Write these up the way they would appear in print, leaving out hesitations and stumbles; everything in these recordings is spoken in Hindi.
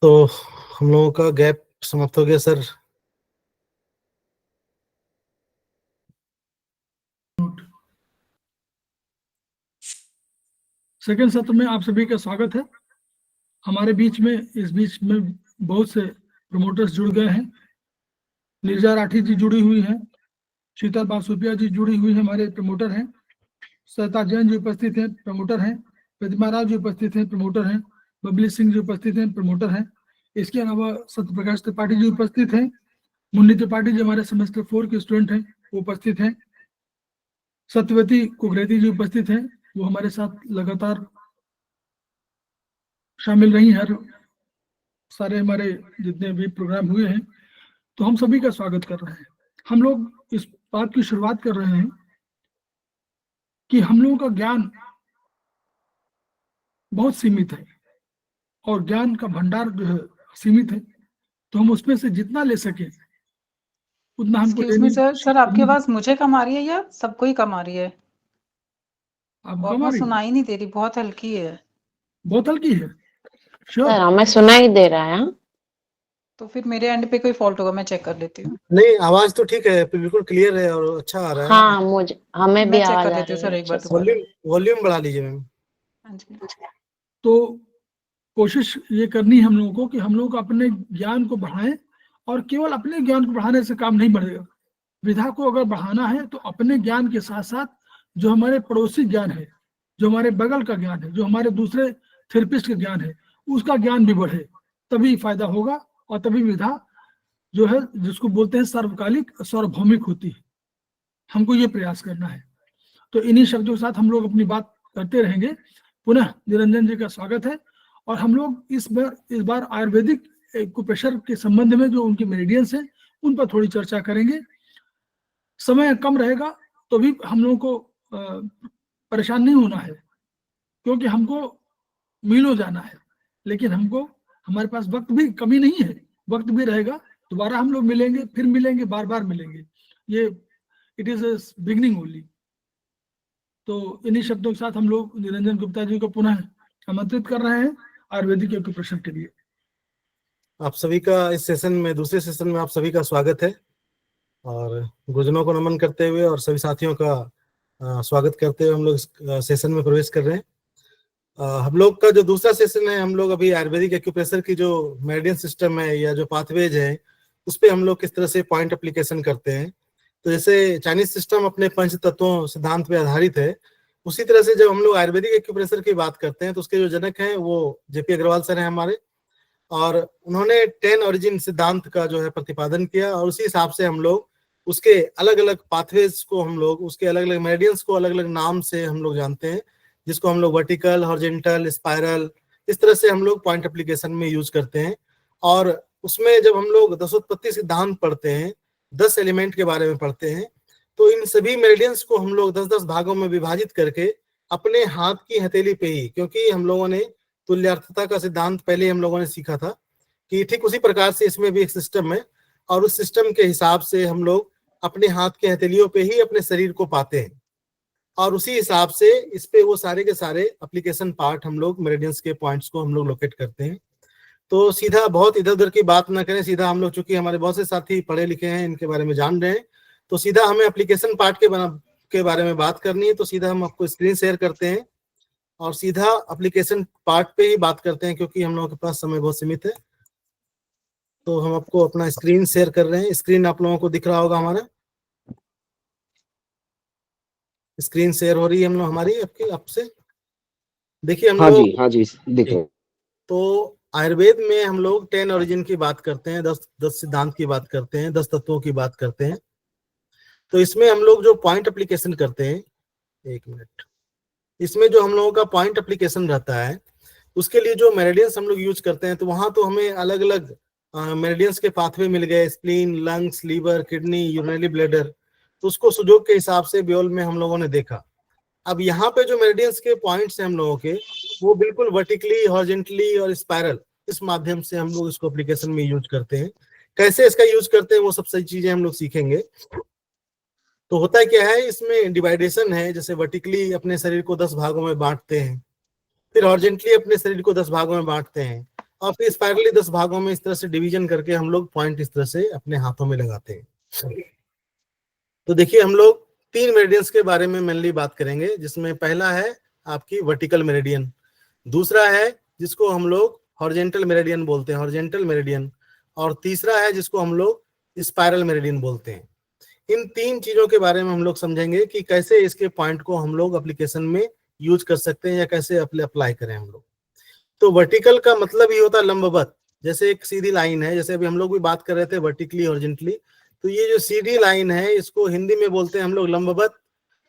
तो हम लोगों का गैप समाप्त हो गया सर। सेकेंड सत्र में आप सभी का स्वागत है। हमारे बीच में इस बीच में बहुत से प्रमोटर्स जुड़ गए हैं। नीरजा राठी जी जुड़ी हुई हैं, शीतल बासुपिया जी जुड़ी हुई है, हमारे प्रमोटर हैं। सरिता जैन जी उपस्थित हैं, प्रमोटर हैं। प्रतिमा राव जी उपस्थित हैं, प्रमोटर हैं। बबली सिंह जी उपस्थित हैं, प्रमोटर हैं। इसके अलावा सत्यप्रकाश त्रिपाठी जी उपस्थित हैं। मुन्नी त्रिपाठी जी हमारे सेमेस्टर 4 के स्टूडेंट हैं, वो उपस्थित हैं। सत्यवती कुकरेती जी उपस्थित हैं, वो हमारे साथ लगातार शामिल रही हर सारे हमारे जितने भी प्रोग्राम हुए हैं। तो हम सभी का स्वागत कर रहे हैं। हम लोग इस बात की शुरुआत कर रहे हैं कि हम लोगों का ज्ञान बहुत सीमित है और ज्ञान का भंडार जो है सीमित है, तो हम उसमें से जितना ले सके उतना हमको एक्सक्यूज मी सर, आपकी आवाज मुझे कम आ रही है या सबको ही कम आ रही है? आप बहुत सुनाई नहीं दे रही, बहुत हल्की है। बहुत हल्की है। श्योर सर हमें सुनाई दे रहा है। तो फिर मेरे एंड पे कोई फॉल्ट होगा, मैं चेक कर लेती हूँ। नहीं, आवाज तो ठीक है, बिल्कुल क्लियर है और अच्छा आ रहा है। हाँ, हमें भी मैं चेक आवाज कर आ लेती हूँ रही है सर एक बार अच्छे से। दोबारा। वॉल्यूम बढ़ा लीजिए मैम। हाँ जी। तो कोशिश ये करनी है हम लोगों को कि हम लोग अपने ज्ञान को बढ़ाएं, और केवल अपने ज्ञान को बढ़ाने से काम नहीं बढ़ेगा। विधा को अगर बढ़ाना है तो अपने ज्ञान के साथ साथ जो हमारे पड़ोसी ज्ञान है, जो हमारे बगल का ज्ञान है, जो हमारे दूसरे थेरेपिस्ट का ज्ञान है, उसका ज्ञान भी बढ़े, तभी फायदा होगा। और तभी विधा जो है, जिसको बोलते हैं सार्वकालिक सार्वभौमिक होती है। हमको ये प्रयास करना है। तो इन्हीं शब्दों के साथ हम लोग अपनी बात करते रहेंगे। पुनः निरंजन जी का स्वागत है। और हम लोग इस बार आयुर्वेदिक एक्यूप्रेशर के संबंध में जो उनकी मेरिडियंस है उन पर थोड़ी चर्चा करेंगे। समय कम रहेगा तो भी हम लोगों को परेशान नहीं होना है, क्योंकि हमको मीलों जाना है। लेकिन हमको, हमारे पास वक्त भी कमी नहीं है, वक्त भी रहेगा। दोबारा हम लोग मिलेंगे, फिर मिलेंगे, बार बार मिलेंगे। ये it is a beginning only. तो इन्हीं शब्दों के साथ हम लोग निरंजन गुप्ता जी को पुनः आमंत्रित कर रहे हैं आयुर्वेदिक एक्यूप्रेशर के लिए। आप सभी का इस सेशन में, दूसरे सेशन में आप सभी का स्वागत है। और गुरुजनों को नमन करते हुए और सभी साथियों का स्वागत करते हुए हम लोग इस सेशन में प्रवेश कर रहे हैं। हम लोग का जो दूसरा सेशन है, हम लोग अभी आयुर्वेदिक एक्यूप्रेशर की जो मेरिडियन सिस्टम है या जो पाथवेज है, उस पर हम लोग किस तरह से पॉइंट एप्लीकेशन करते हैं। तो जैसे चाइनीज सिस्टम अपने पंच तत्वों सिद्धांत पे आधारित है, उसी तरह से जब हम लोग आयुर्वेदिक एक्यूप्रेशर की बात करते हैं तो उसके जो जनक हैं वो जेपी अग्रवाल सर हैं हमारे। और उन्होंने 10 ओरिजिन सिद्धांत का जो है प्रतिपादन किया, और उसी हिसाब से हम लोग उसके अलग अलग पाथवेज को, हम लोग उसके अलग अलग मेरिडियंस को अलग अलग नाम से हम लोग जानते हैं, जिसको हम लोग वर्टिकल, हॉरिजॉन्टल, स्पाइरल, इस तरह से हम लोग पॉइंट एप्लीकेशन में यूज करते हैं। और उसमें जब हम लोग दशोत्पत्ति सिद्धांत पढ़ते हैं, 10 एलिमेंट के बारे में पढ़ते हैं, तो इन सभी मेरिडियंस को हम लोग 10-10 भागों में विभाजित करके अपने हाथ की हथेली पे ही, क्योंकि हम लोगों ने तुल्यार्थता का सिद्धांत पहले हम लोगों ने सीखा था, कि ठीक उसी प्रकार से इसमें भी एक सिस्टम है, और उस सिस्टम के हिसाब से हम लोग अपने हाथ के हथेलियों पे ही अपने शरीर को पाते हैं, और उसी हिसाब से इस पे वो सारे के सारे एप्लीकेशन पार्ट हम लोग मेरिडियंस के पॉइंट्स को हम लोग लोकेट करते हैं। तो सीधा बहुत इधर उधर की बात ना करें, सीधा हम लोग, चूंकि हमारे बहुत से साथी पढ़े लिखे हैं, इनके बारे में जान रहे हैं, तो सीधा हमें एप्लीकेशन पार्ट के बारे में बात करनी है। तो सीधा हम आपको स्क्रीन शेयर करते हैं और सीधा एप्लीकेशन पार्ट पे ही बात करते हैं, क्योंकि हम लोगों के पास समय बहुत सीमित है। तो हम आपको अपना स्क्रीन शेयर कर रहे हैं। स्क्रीन आप लोगों को दिख रहा होगा, हमारा स्क्रीन शेयर हो रही है हम लोग हमारी आपसे। देखिए हम लोग, हाँ जी दिख रहा है। तो आयुर्वेद में हम लोग 10 ओरिजिन की बात करते हैं, 10 सिद्धांत की बात करते हैं, 10 तत्वों की बात करते हैं। तो इसमें हम लोग जो पॉइंट एप्लीकेशन करते हैं, एक मिनट, इसमें जो हम लोगों का पॉइंट एप्लीकेशन रहता है, उसके लिए जो मेरिडियंस हम लोग यूज करते हैं, तो वहां तो हमें अलग अलग मेरिडियंस के पाथवे मिल गए, spleen, lungs, liver, kidney, urinary bladder. तो उसको सुजोग के हिसाब से ब्योल में हम लोगों ने देखा। अब यहाँ पे जो मेरिडियंस के पॉइंट्स हैं हम लोगों के, वो बिल्कुल वर्टिकली, हॉरिजॉन्टली और स्पाइरल, इस माध्यम से हम लोग इसको एप्लीकेशन में यूज करते हैं। कैसे इसका यूज करते हैं वो सब सही चीजें हम लोग सीखेंगे। तो होता क्या है, इसमें डिवाइडेशन है, जैसे वर्टिकली अपने शरीर को 10 भागों में बांटते हैं, फिर हॉरिजॉन्टली अपने शरीर को 10 भागों में बांटते हैं, और फिर स्पाइरली 10 भागों में इस तरह से डिवीजन करके हम लोग पॉइंट इस तरह से अपने हाथों में लगाते हैं। तो देखिए हम लोग 3 मेरिडियंस के बारे में मेनली बात करेंगे, जिसमें पहला है आपकी वर्टिकल मेरिडियन, दूसरा है जिसको हम लोग हॉरिजॉन्टल मेरिडियन बोलते हैं, हॉरिजॉन्टल मेरिडियन, और तीसरा है जिसको हम लोग स्पाइरल मेरिडियन बोलते हैं। इन 3 चीजों के बारे में हम लोग समझेंगे कि कैसे इसके पॉइंट को हम लोग एप्लीकेशन में यूज कर सकते हैं या कैसे अप्लाई करें हम लोग। तो वर्टिकल का मतलब ही होता है लंबवत, जैसे एक सीधी लाइन है, जैसे अभी हम लोग भी बात कर रहे थे वर्टिकली हॉरिजॉन्टली, तो ये जो सीधी लाइन है इसको हिंदी में बोलते हैं हम लोग लंबवत,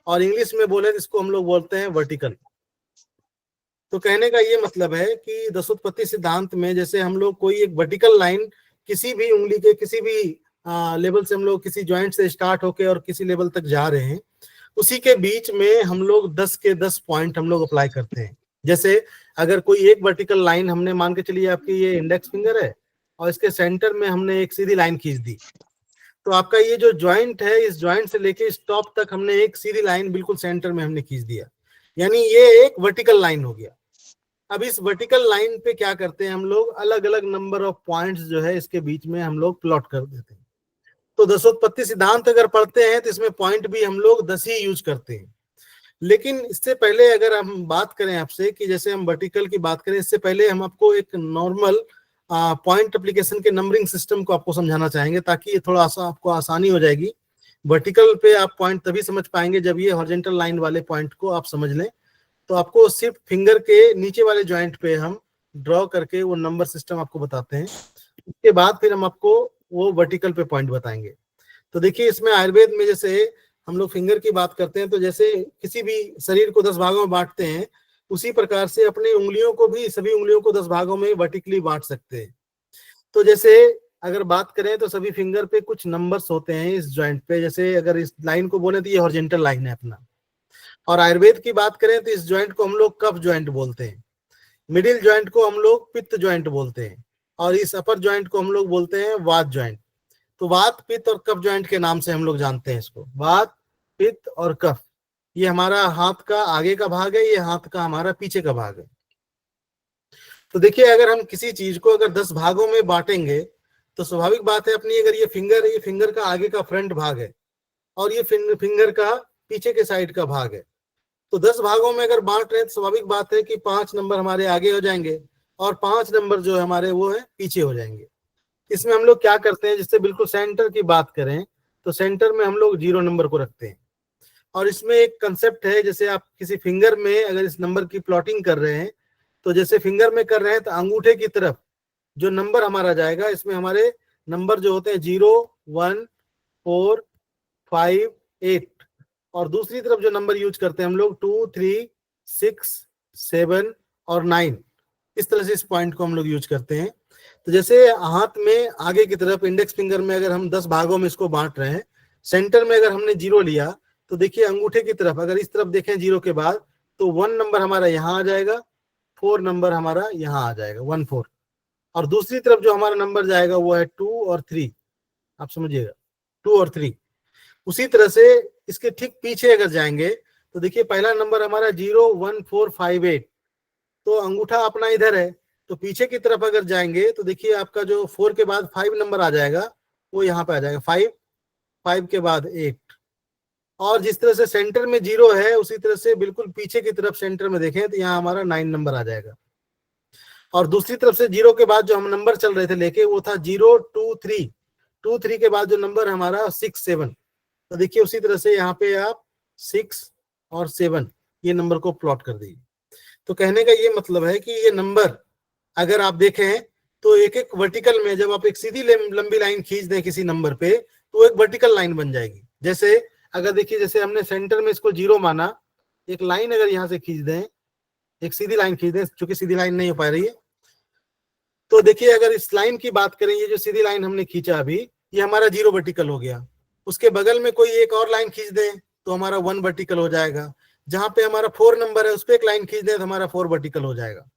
और इंग्लिश में बोले तो इसको हम लोग बोलते हैं वर्टिकल। तो कहने का ये मतलब है कि दशोत्पत्ति सिद्धांत में जैसे हम लोग कोई एक वर्टिकल लाइन किसी भी उंगली के किसी भी लेवल से हम लोग किसी जॉइंट से स्टार्ट होके और किसी लेवल तक जा रहे हैं, उसी के बीच में हम लोग 10 के 10 पॉइंट हम लोग अप्लाई करते हैं। जैसे अगर कोई एक वर्टिकल लाइन हमने मान के चलिए आपकी ये इंडेक्स फिंगर है और इसके सेंटर में हमने एक सीधी लाइन खींच दी, तो आपका ये जो जॉइंट है इस जॉइंट से लेके इस टॉप तक हमने एक सीधी लाइन बिल्कुल सेंटर में हमने खींच दिया, यानी ये एक वर्टिकल लाइन हो गया। अब इस वर्टिकल लाइन पे क्या करते हैं हम लोग, अलग अलग नंबर ऑफ पॉइंट्स जो है इसके बीच में हम लोग प्लॉट कर देते हैं। तो दशोत्पत्ति सिद्धांत अगर पढ़ते हैं तो इसमें पॉइंट भी हम लोग 10 ही यूज करते हैं। लेकिन इससे पहले अगर हम बात करें आपसे कि जैसे हम वर्टिकल की बात करें, इससे पहले हम आपको एक नॉर्मल पॉइंट एप्लीकेशन के नंबरिंग सिस्टम को आपको समझाना चाहेंगे, ताकि ये थोड़ा सा आपको आसानी हो जाएगी। वर्टिकल पे आप पॉइंट तभी समझ पाएंगे जब ये हॉरिजॉन्टल लाइन वाले पॉइंट को आप समझ लें। तो आपको सिर्फ फिंगर के नीचे वाले जॉइंट पे हम ड्रॉ करके वो नंबर सिस्टम आपको बताते हैं, उसके बाद फिर हम आपको वो वर्टिकल पे पॉइंट बताएंगे। तो देखिए इसमें आयुर्वेद में जैसे हम लोग फिंगर की बात करते हैं, तो जैसे किसी भी शरीर को 10 भागों में बांटते हैं, उसी प्रकार से अपनी उंगलियों को भी सभी उंगलियों को 10 भागों में वर्टिकली बांट सकते हैं। तो जैसे अगर बात करें तो सभी फिंगर पे कुछ नंबर्स होते हैं इस जॉइंट पे, जैसे अगर इस लाइन को बोले तो ये हॉरिजॉन्टल लाइन है अपना। और आयुर्वेद की बात करें तो इस जॉइंट को हम लोग कफ जॉइंट बोलते हैं, मिडिल जॉइंट को हम लोग पित्त जॉइंट बोलते हैं, और इस अपर जॉइंट को हम लोग बोलते हैं वात जॉइंट। तो वात, पित्त और कफ जॉइंट के नाम से हम लोग जानते हैं इसको, वात, पित्त और कफ। ये हमारा हाथ का आगे का भाग है, ये हाथ का हमारा पीछे का भाग है। तो देखिए अगर हम किसी चीज को अगर 10 भागों में बांटेंगे तो स्वाभाविक बात है अपनी, अगर ये फिंगर का आगे का फ्रंट भाग है और ये फिंगर का पीछे के साइड का भाग है, तो 10 भागों में अगर बांट रहे हैं तो स्वाभाविक बात है कि 5 नंबर हमारे आगे हो जाएंगे और 5 नंबर जो हमारे वो है पीछे हो जाएंगे। इसमें हम लोग क्या करते हैं, जिससे बिल्कुल सेंटर की बात करें तो सेंटर में हम लोग 0 नंबर को रखते हैं। और इसमें एक कंसेप्ट है, जैसे आप किसी फिंगर में अगर इस नंबर की प्लॉटिंग कर रहे हैं, तो जैसे फिंगर में कर रहे हैं तो अंगूठे की तरफ जो नंबर हमारा जाएगा, इसमें हमारे नंबर जो होते हैं 0, 1, 4, 5, 8, और दूसरी तरफ जो नंबर यूज करते हैं हम लोग 2, 3, 6, 7 और 9, इस तरह से इस पॉइंट को हम लोग यूज करते हैं। तो जैसे हाथ में आगे की तरफ इंडेक्स फिंगर में अगर हम 10 भागों में इसको बांट रहे हैं, सेंटर में अगर हमने 0 लिया, तो देखिए अंगूठे की तरफ अगर इस तरफ देखें 0 के बाद, तो 1 नंबर हमारा यहाँ आ जाएगा, 4 नंबर हमारा यहाँ आ जाएगा, 1, 4, और दूसरी तरफ जो हमारा नंबर जाएगा वो है 2 और 3, आप समझिएगा 2 और 3। उसी तरह से इसके ठीक पीछे अगर जाएंगे तो देखिए पहला नंबर हमारा 0, 1, 4, 5, 8, तो अंगूठा अपना इधर है, तो पीछे की तरफ अगर जाएंगे तो देखिए आपका जो 4 के बाद 5 नंबर आ जाएगा वो यहाँ पे आ जाएगा 5, 5 के बाद 8, और जिस तरह से सेंटर में 0 है उसी तरह से बिल्कुल पीछे की तरफ सेंटर में देखें तो यहाँ हमारा 9 नंबर आ जाएगा। और दूसरी तरफ से 0 के बाद जो हम नंबर चल रहे थे लेके वो था 0, 2, 3, 2, 3 के बाद जो नंबर हमारा 6, 7, तो देखिए उसी तरह से यहाँ पे आप 6 और 7 ये नंबर को प्लॉट कर दीजिए। तो कहने का ये मतलब है कि ये नंबर अगर आप देखें तो एक एक वर्टिकल में जब आप एक सीधी लंबी लाइन खींच दें किसी नंबर पे तो एक वर्टिकल लाइन बन जाएगी। जैसे अगर देखिए जैसे हमने सेंटर में इसको 0 माना, एक लाइन अगर यहाँ से खींच दें, एक सीधी लाइन खींच दें, चूंकि सीधी लाइन नहीं हो पा रही है, तो देखिए अगर इस लाइन की बात करें, ये जो सीधी लाइन हमने खींचा अभी ये हमारा 0 वर्टिकल हो गया। उसके बगल में कोई एक और लाइन खींच दें तो हमारा 1 वर्टिकल हो जाएगा। जहां पे हमारा 4 नंबर है उस पर एक लाइन खींच दें तो हमारा 4 वर्टिकल हो जाएगा।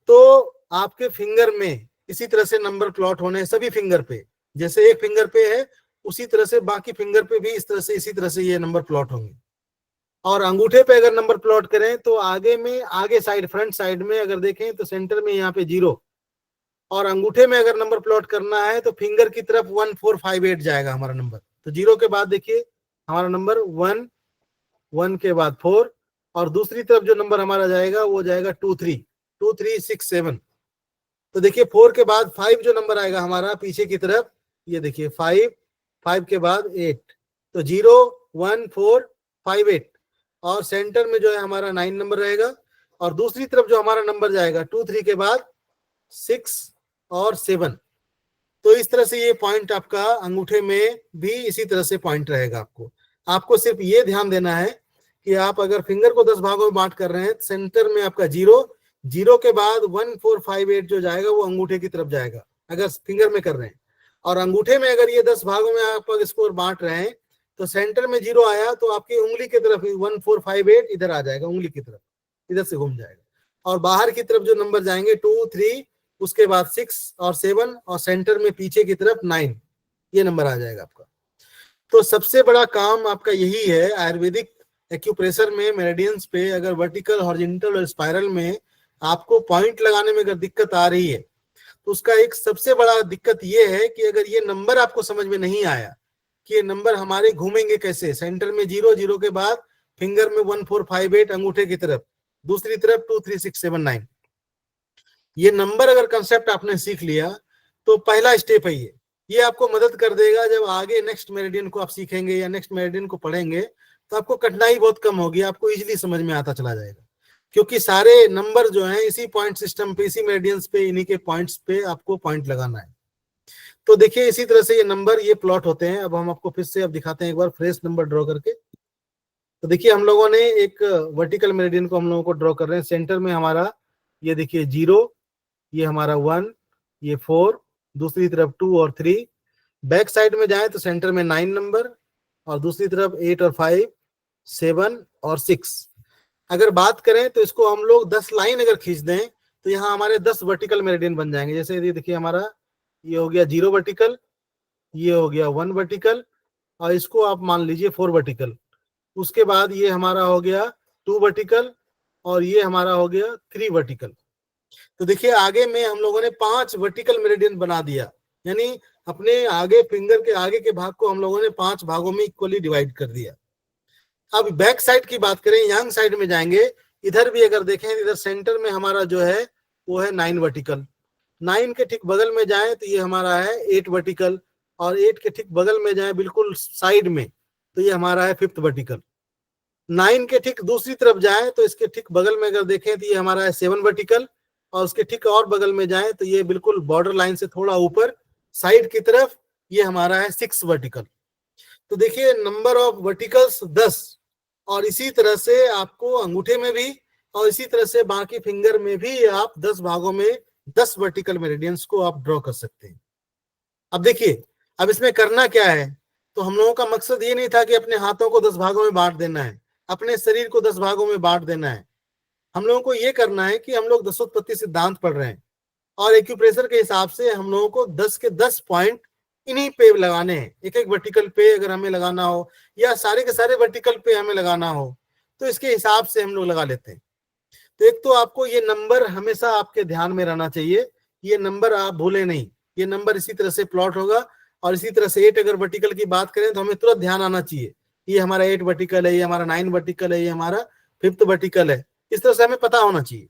तो आपके फिंगर में इसी तरह से नंबर प्लॉट होने सभी फिंगर पे, जैसे एक फिंगर पे है उसी तरह से बाकी फिंगर पे भी इस तरह से इसी तरह से ये नंबर प्लॉट होंगे। और अंगूठे पे अगर नंबर प्लॉट करें तो आगे में आगे साइड फ्रंट साइड में अगर देखें तो सेंटर में यहाँ पे 0 और अंगूठे में अगर नंबर प्लॉट करना है तो फिंगर की तरफ 1458 जाएगा हमारा नंबर। तो 0 के बाद देखिए हमारा नंबर 1, 1 के बाद 4, और दूसरी तरफ जो नंबर हमारा जाएगा वो जाएगा 2367। तो देखिए 4 के बाद 5 जो नंबर आएगा हमारा पीछे की तरफ, ये देखिए 5, 5 के बाद 8, तो 0, 1, 4, 5, 8, और सेंटर में जो है हमारा 9 नंबर रहेगा, और दूसरी तरफ जो हमारा नंबर जाएगा 2, 3 के बाद 6 और 7। तो इस तरह से ये पॉइंट आपका अंगूठे में भी इसी तरह से पॉइंट रहेगा। आपको सिर्फ ये ध्यान देना है कि आप अगर फिंगर को 10 भागों में बांट कर रहे हैं, सेंटर में आपका 0, 0 के बाद 1458 जो जाएगा वो अंगूठे की तरफ जाएगा अगर फिंगर में कर रहे हैं। और अंगूठे में अगर ये 10 भागों में आप स्कोर बांट रहे हैं तो सेंटर में 0 आया तो आपकी उंगली की तरफ 1458 इधर आ जाएगा, उंगली की तरफ इधर से घूम जाएगा, और बाहर की तरफ जो नंबर जाएंगे 2, 3, उसके बाद 6 और 7, और सेंटर में पीछे की तरफ 9, ये नंबर आ जाएगा आपका। तो सबसे बड़ा काम आपका यही है आयुर्वेदिक एक्यूप्रेशर में, मेरिडियंस पे अगर वर्टिकल, हॉरिजॉन्टल और स्पाइरल में आपको पॉइंट लगाने में अगर दिक्कत आ रही है तो उसका एक सबसे बड़ा दिक्कत ये है कि अगर ये नंबर आपको समझ में नहीं आया कि ये नंबर हमारे घूमेंगे कैसे, सेंटर में 0, 0 के बाद फिंगर में 1458 अंगूठे की तरफ, दूसरी तरफ 2, 3, 6, 7, 9, ये नंबर अगर कंसेप्ट आपने सीख लिया तो पहला स्टेप है ये आपको मदद कर देगा। जब आगे नेक्स्ट मेरिडियन को आप सीखेंगे या नेक्स्ट मेरिडियन को पढ़ेंगे तो आपको कठिनाई बहुत कम होगी, आपको इजीली समझ में आता चला जाएगा, क्योंकि सारे नंबर जो हैं इसी पॉइंट सिस्टम पे, इसी मेरिडियंस पे, इन्हीं के पॉइंट्स पे आपको पॉइंट लगाना है। तो देखिए इसी तरह से ये नंबर ये प्लॉट होते हैं। अब हम आपको फिर से अब दिखाते हैं एक बार फ्रेश नंबर ड्रॉ करके। तो देखिए हम लोगों ने एक वर्टिकल मेरिडियन को हम लोगों को ड्रॉ कर रहे हैं। सेंटर में हमारा ये देखिए 0, ये हमारा 1, ये 4, दूसरी तरफ 2 और 3, बैक साइड में जाए तो सेंटर में 9 नंबर, और दूसरी तरफ 8 और 5, 7 और 6। अगर बात करें तो इसको हम लोग 10 लाइन अगर खींच दें तो यहाँ हमारे 10 वर्टिकल मेरिडियन बन जाएंगे। जैसे ये देखिए हमारा ये हो गया 0 वर्टिकल, ये हो गया 1 वर्टिकल, और इसको आप मान लीजिए 4 वर्टिकल। उसके बाद ये हमारा हो गया 2 वर्टिकल, और ये हमारा हो गया 3 वर्टिकल। तो देखिए आगे में हम लोगों ने 5 वर्टिकल मेरिडियन बना दिया, यानी अपने आगे फिंगर के आगे के भाग को हम लोगों ने 5 भागों में इक्वली डिवाइड कर दिया। अब बैक साइड की बात करें, यंग साइड में जाएंगे, इधर भी अगर देखें इधर सेंटर में हमारा जो है वो है 9 वर्टिकल। 9 के ठीक बगल में जाए तो ये हमारा है 8 वर्टिकल, और 8 के ठीक बगल में जाए बिल्कुल साइड में तो ये हमारा है 5th वर्टिकल। 9 के ठीक दूसरी तरफ जाए तो इसके ठीक बगल में अगर देखें तो ये हमारा है 7 वर्टिकल, और उसके ठीक और बगल में जाए तो ये बिल्कुल बॉर्डर लाइन से थोड़ा ऊपर साइड की तरफ ये हमारा है 6 वर्टिकल। तो देखिए नंबर ऑफ वर्टिकल्स 10, और इसी तरह से आपको अंगूठे में भी और इसी तरह से बाकी फिंगर में भी आप 10 भागों में 10 वर्टिकल मेरिडियंस को आप ड्रॉ कर सकते हैं। अब देखिए अब इसमें करना क्या है, तो हम लोगों का मकसद ये नहीं था कि अपने हाथों को 10 भागों में बांट देना है, अपने शरीर को 10 भागों में बांट देना है। हम लोगों को ये करना है कि हम लोग दशोत्पत्ति सिद्धांत पढ़ रहे हैं, और एक्यूप्रेशर के हिसाब से हम लोगों को 10 के 10 पॉइंट इन्हीं पे लगाने हैं। एक एक वर्टिकल पे अगर हमें लगाना हो या सारे के सारे वर्टिकल पे हमें लगाना हो तो इसके हिसाब से हम लोग लगा लेते हैं। तो एक तो आपको ये नंबर हमेशा आपके ध्यान में रहना चाहिए, ये नंबर आप भूले नहीं, ये नंबर इसी तरह से प्लॉट होगा। और इसी तरह से 8 अगर वर्टिकल की बात करें तो हमें तुरंत ध्यान आना चाहिए ये हमारा 8 वर्टिकल है, ये हमारा 9 वर्टिकल है, ये हमारा 5th वर्टिकल है, इस तरह से हमें पता होना चाहिए।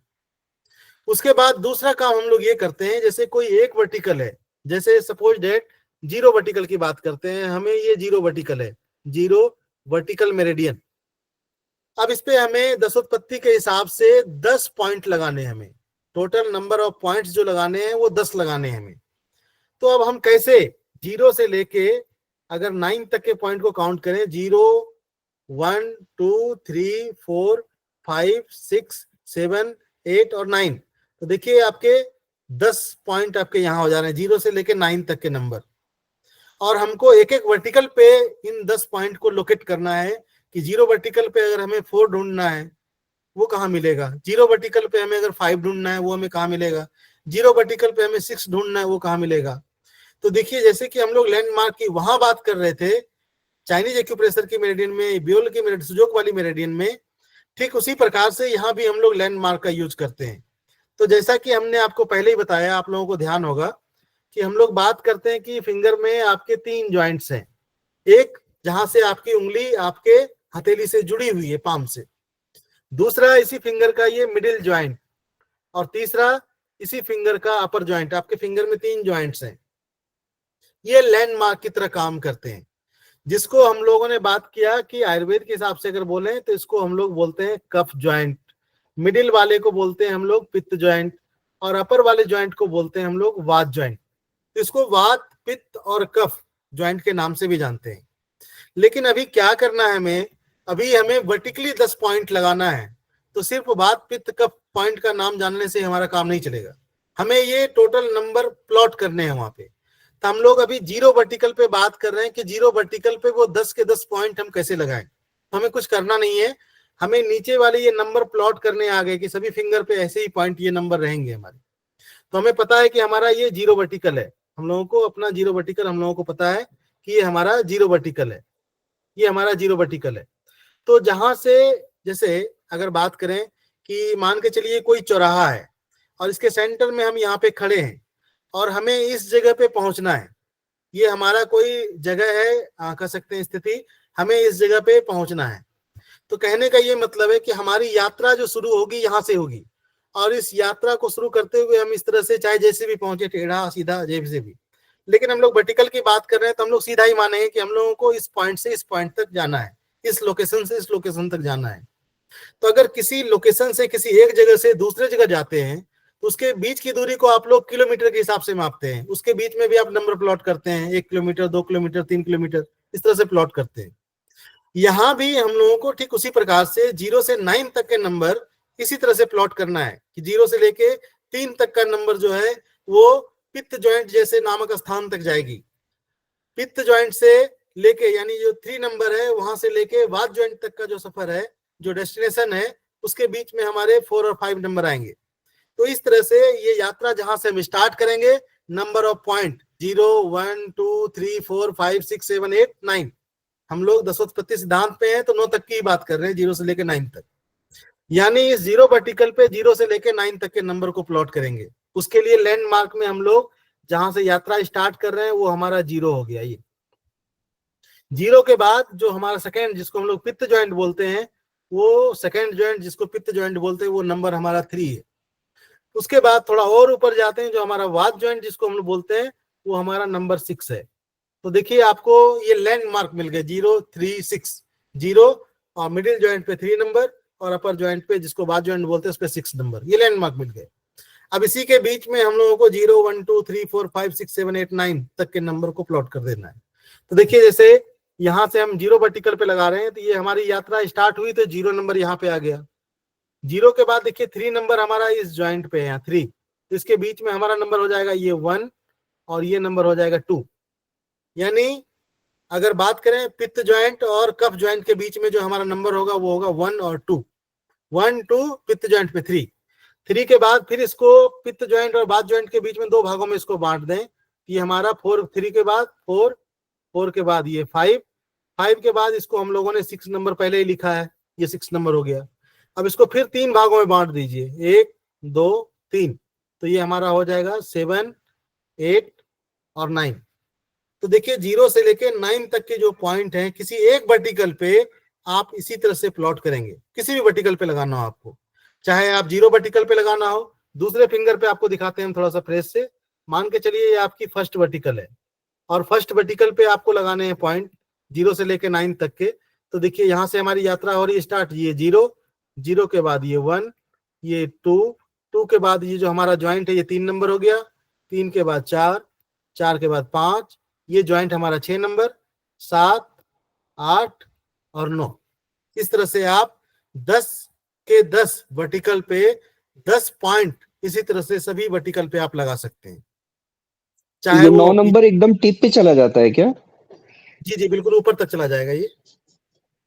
उसके बाद दूसरा काम हम लोग ये करते हैं, जैसे कोई एक वर्टिकल है, जैसे सपोज डेट 0 वर्टिकल की बात करते हैं, हमें ये 0 वर्टिकल है, 0 वर्टिकल मेरिडियन। अब इस पे हमें दशोत्पत्ति के हिसाब से 10 पॉइंट लगाने हैं, हमें टोटल नंबर ऑफ पॉइंट्स जो लगाने हैं वो 10 लगाने हैं हमें। तो अब हम कैसे 0 से लेके अगर 9 तक के पॉइंट को काउंट करें, 0, 1, 2, 3, 4, 5, 6, 7, 8 और 9, तो देखिए आपके 10 पॉइंट आपके यहाँ हो जा रहे हैं 0 से लेके 9 तक के नंबर। और हमको एक एक वर्टिकल पे इन 10 पॉइंट को लोकेट करना है कि 0 वर्टिकल पे अगर हमें 4 ढूंढना है वो कहाँ मिलेगा, 0 वर्टिकल पे हमें अगर 5 ढूंढना है वो हमें कहाँ मिलेगा, 0 वर्टिकल पे हमें 6 ढूंढना है वो कहाँ मिलेगा। तो देखिए जैसे कि हम लोग लैंडमार्क की वहां बात कर रहे थे चाइनीज एक्यूप्रेशर की मेरिडियन में, बियोल की मेरिडियन, सुजोक वाली मेरिडियन में, ठीक उसी प्रकार से यहाँ भी हम लोग लैंडमार्क का यूज करते हैं। तो जैसा कि हमने आपको पहले ही बताया, आप लोगों को ध्यान होगा कि हम लोग बात करते हैं कि फिंगर में आपके 3 जॉइंट्स हैं। एक जहां से आपकी उंगली आपके हथेली से जुड़ी हुई है, पाम से। दूसरा इसी फिंगर का ये मिडिल जॉइंट, और तीसरा इसी फिंगर का अपर जॉइंट। आपके फिंगर में 3 जॉइंट्स हैं, ये लैंडमार्क की तरह काम करते हैं, जिसको हम लोगों ने बात किया कि आयुर्वेद के हिसाब से अगर बोले तो इसको हम लोग बोलते हैं कफ जॉइंट, मिडिल वाले को बोलते हैं हम लोग पित्त जॉइंट, और अपर वाले जॉइंट को बोलते हैं हम लोग वात जॉइंट। तो इसको वात, पित्त और कफ जॉइंट के नाम से भी जानते हैं। लेकिन अभी क्या करना है हमें, अभी हमें वर्टिकली 10 पॉइंट लगाना है। तो सिर्फ वात, पित्त, कफ पॉइंट का नाम जानने से हमारा काम नहीं चलेगा, हमें ये टोटल नंबर प्लॉट करने हैं वहां पे। तो हम लोग अभी जीरो वर्टिकल पे बात कर रहे हैं कि जीरो वर्टिकल पे वो 10 के 10 पॉइंट हम कैसे लगाएं। तो हमें कुछ करना नहीं है, हमें नीचे वाले ये नंबर प्लॉट करने आ गए कि सभी फिंगर पे ऐसे ही पॉइंट, ये नंबर रहेंगे हमारे। तो हमें पता है कि हमारा ये जीरो वर्टिकल है, हम लोगों को अपना जीरो वर्टिकल हम लोगों को पता है कि ये हमारा जीरो वर्टिकल है, ये हमारा जीरो वर्टिकल है। तो जहां से, जैसे अगर बात करें कि मान के चलिए कोई चौराहा है और इसके सेंटर में हम यहाँ पे खड़े हैं और हमें इस जगह पे पहुंचना है, ये हमारा कोई जगह है, कह सकते हैं स्थिति, हमें इस जगह पे पहुंचना है। तो कहने का ये मतलब है कि हमारी यात्रा जो शुरू होगी यहाँ से होगी, और इस यात्रा को शुरू करते हुए हम इस तरह से, चाहे जैसे भी पहुंचे, टेढ़ा सीधा जैसे भी, लेकिन हम लोग वर्टिकल की बात कर रहे हैं तो हम लोग सीधा ही मानेंगे कि हम लोगों को इस पॉइंट से इस पॉइंट तक जाना है, इस लोकेशन से इस लोकेशन तक जाना है। तो अगर किसी लोकेशन से किसी एक जगह से दूसरे जगह जाते हैं तो उसके बीच की दूरी को आप लोग किलोमीटर के हिसाब से मापते हैं, उसके बीच में भी आप नंबर प्लॉट करते हैं, 1 किलोमीटर, 2 किलोमीटर, 3 किलोमीटर, इस तरह से प्लॉट करते हैं। यहाँ भी हम लोगों को ठीक उसी प्रकार से 0 से 9 तक के नंबर इसी तरह से प्लॉट करना है कि 0 से लेके 3 तक का नंबर जो है वो पित्त जॉइंट जैसे नामक स्थान तक जाएगी। पित्त जॉइंट से लेके, यानी जो 3 नंबर है, वहां से लेके वात जॉइंट तक का जो सफर है, जो डेस्टिनेशन है, उसके बीच में हमारे 4 और 5 नंबर आएंगे। तो इस तरह से ये यात्रा जहां से हम स्टार्ट करेंगे, नंबर ऑफ पॉइंट 0, 1, 2, 3, 4, 5, 6, 7, 8, 9, हम लोग दशोत्पत्ति सिद्धांत पे हैं तो 9 तक की ही बात कर रहे हैं, 0 से लेके 9 तक। यानी इस जीरो वर्टिकल पे 0 से लेके 9 तक के नंबर को प्लॉट करेंगे। उसके लिए लैंडमार्क में हम लोग जहां से यात्रा स्टार्ट कर रहे हैं वो हमारा 0 हो गया। ये 0 के बाद जो हमारा सेकेंड, जिसको हम लोग पित्त जॉइंट बोलते हैं, वो सेकेंड जॉइंट जिसको पित्त जॉइंट बोलते हैं, वो नंबर हमारा 3 है। उसके बाद थोड़ा और ऊपर जाते हैं, जो हमारा वात जॉइंट जिसको हम लोग बोलते हैं, वो हमारा नंबर 6 है। तो देखिए आपको ये लैंडमार्क मिल गए 0, 3, 6, 0, और मिडिल जॉइंट पे 3 नंबर, और अपर जॉइंट पे जिसको वात जॉइंट बोलते हैं उस पे 6 नंबर, ये लैंडमार्क मिल गए। अब इसी के बीच में हम लोगों को 0, 1, 2, 3, 4, 5, 6, 7, 8, 9 तक के नंबर को प्लॉट कर देना है। तो देखिए जैसे यहाँ से हम 0 वर्टिकल पे लगा रहे हैं, तो ये हमारी यात्रा स्टार्ट हुई तो 0 नंबर यहाँ पे आ गया। 0 के बाद देखिए 3 नंबर हमारा इस जॉइंट पे है, 3, तो इसके बीच में हमारा नंबर हो जाएगा ये 1, और ये नंबर हो जाएगा 2। यानी अगर बात करें पित्त जॉइंट और कफ जॉइंट के बीच में जो हमारा नंबर होगा वो होगा 1 और 2, 1, 2, पित्त जॉइंट पे 3 के बाद फिर इसको पित्त जॉइंट और वात जॉइंट के बीच में 2 भागों में इसको बांट दें, ये हमारा 4, 3 के बाद 4, 4 के बाद ये 5, 5 के बाद इसको हम लोगों ने 6 नंबर पहले ही लिखा है, ये 6 नंबर हो गया। अब इसको फिर 3 भागों में बांट दीजिए, 1, 2, 3, तो ये हमारा हो जाएगा 7, 8 और 9। तो देखिए 0 से लेके 9 तक के जो पॉइंट हैं, किसी एक वर्टिकल पे आप इसी तरह से प्लॉट करेंगे। किसी भी वर्टिकल पे लगाना हो आपको, चाहे आप 0 वर्टिकल पे लगाना हो, दूसरे फिंगर पे आपको दिखाते हैं हम थोड़ा सा फ्रेश से। मान के चलिए ये आपकी फर्स्ट वर्टिकल है, और फर्स्ट वर्टिकल पे आपको लगाने हैं पॉइंट 0 से लेके 9 तक के। तो देखिए यहाँ से हमारी यात्रा हो रही है स्टार्ट, ये 0, 0 के बाद ये 1, ये 2, 2 के बाद ये जो हमारा ज्वाइंट है ये 3 नंबर हो गया, 3 के बाद 4, 4 के बाद 5, ये ज्वाइंट हमारा 6 नंबर, 7, 8 और 9। इस तरह से आप 10 के 10 वर्टिकल पे 10 पॉइंट इसी तरह से सभी वर्टिकल पे आप लगा सकते हैं। चाहे ये वो 9 नंबर एकदम टिप पे चला जाता है क्या? जी जी बिल्कुल ऊपर तक चला जाएगा ये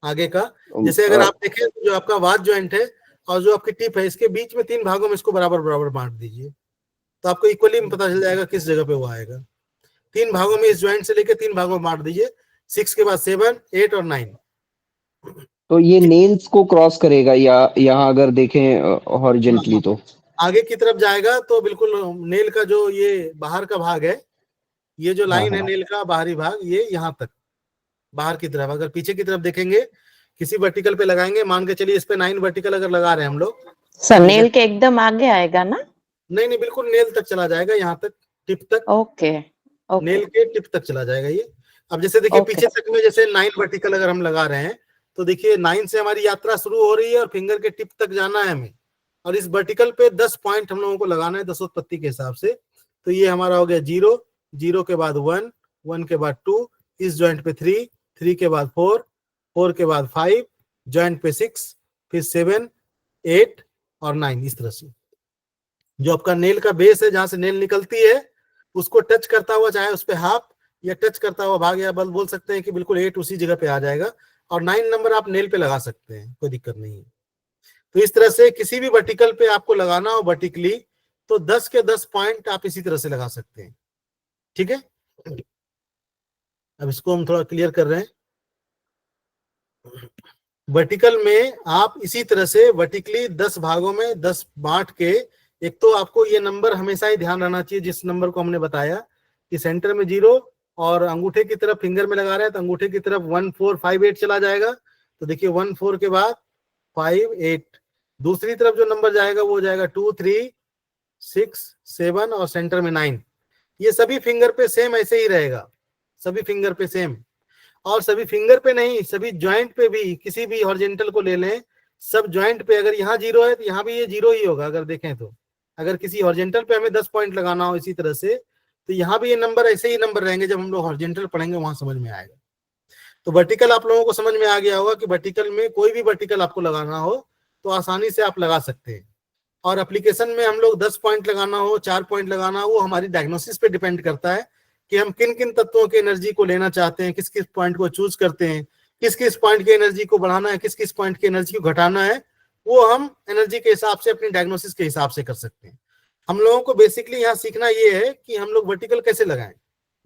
आगे का। जैसे अगर आप देखें तो जो आपका वात ज्वाइंट है और जो आपकी टिप है, इसके बीच में 3 भागों में इसको बराबर बराबर बांट दीजिए, तो आपको इक्वली पता चल जाएगा किस जगह पे वो आएगा। 3 भागों में इस ज्वाइंट से लेके 3 भागों में बांट दीजिए, 6 के बाद 7, 8 और 9। तो ये नेल्स को क्रॉस करेगा, या यहाँ अगर देखें हॉरिजेंटली तो? आगे की तरफ जाएगा तो बिल्कुल नेल का जो ये बाहर का भाग है, ये जो लाइन है नेल का बाहरी भाग, ये यहाँ तक बाहर की तरफ। अगर पीछे की तरफ देखेंगे, किसी वर्टिकल पे लगाएंगे, मान के चलिए इस पे 9 वर्टिकल अगर लगा रहे हैं हम लोग, सर नेल के एकदम आगे आएगा ना? नहीं नहीं, बिल्कुल नेल तक चला जाएगा, यहाँ तक, टिप तक, ओके ओके नेल के टिप तक चला जाएगा ये। अब जैसे देखिए ओके। पीछे तक में जैसे 9 वर्टिकल अगर हम लगा रहे हैं, तो देखिए 9 से हमारी यात्रा शुरू हो रही है और फिंगर के टिप तक जाना है हमें, और इस वर्टिकल पे 10 पॉइंट हम लोगों को लगाना है दशोत्पत्ति के हिसाब से। तो ये हमारा हो गया 0, 0 के बाद 1, 1 के बाद 2, इस जॉइंट पे 3, 3 के बाद 4, 4 के बाद 5, जॉइंट पे 6, फिर 7, 8 और 9। इस तरह से जो आपका नेल का बेस है, जहां से नेल निकलती है, उसको टच करता हुआ, चाहे उस पे हाफ या टच करता हुआ भाग, या बल बोल सकते हैं कि बिल्कुल 8 उसी जगह पे आ जाएगा, और 9 नंबर आप नेल पे लगा सकते हैं, कोई दिक्कत नहीं है। तो इस तरह से किसी भी वर्टिकल पे आपको लगाना हो वर्टिकली, तो 10 के 10 पॉइंट आप इसी तरह से लगा सकते हैं। ठीक है, अब इसको हम थोड़ा क्लियर कर रहे हैं। वर्टिकल में आप इसी तरह से वर्टिकली 10 भागों में 10 बांट के, एक तो आपको ये नंबर हमेशा ही ध्यान रहना चाहिए, जिस नंबर को हमने बताया कि सेंटर में 0 और अंगूठे की तरफ फिंगर में लगा रहे हैं, तो अंगूठे की तरफ 1 4 5 8 चला जाएगा। तो देखिए 1 4 के बाद 5 8, दूसरी तरफ जो नंबर जाएगा वो जाएगा 2 3 6 7 और सेंटर में 9। ये सभी फिंगर पे सेम ऐसे ही रहेगा, सभी फिंगर पे सेम। और सभी फिंगर पे नहीं, सभी ज्वाइंट पे भी, किसी भी हॉरिजॉन्टल को ले लें, सब ज्वाइंट पे अगर यहाँ 0 है तो यहाँ भी ये 0 ही होगा। अगर देखें तो अगर किसी हॉरिजॉन्टल पे हमें 10 पॉइंट लगाना हो इसी तरह से, तो यहाँ भी ये नंबर ऐसे ही नंबर रहेंगे। जब हम लोग हॉरिजॉन्टल पढ़ेंगे वहां समझ में आएगा। तो वर्टिकल आप लोगों को समझ में आ गया होगा कि वर्टिकल में कोई भी वर्टिकल आपको लगाना हो तो आसानी से आप लगा सकते हैं। और एप्लीकेशन में हम लोग 10 पॉइंट लगाना हो, 4 पॉइंट लगाना हो, वो हमारी डायग्नोसिस पे डिपेंड करता है कि हम किन किन तत्वों की एनर्जी को लेना चाहते हैं, किस किस पॉइंट को चूज करते हैं, किस किस पॉइंट की एनर्जी को बढ़ाना है, किस किस पॉइंट की एनर्जी को घटाना है, वो हम एनर्जी के हिसाब से, अपनी डायग्नोसिस के हिसाब से कर सकते हैं। हम लोगों को बेसिकली यहाँ सीखना ये है कि हम लोग वर्टिकल कैसे लगाएं,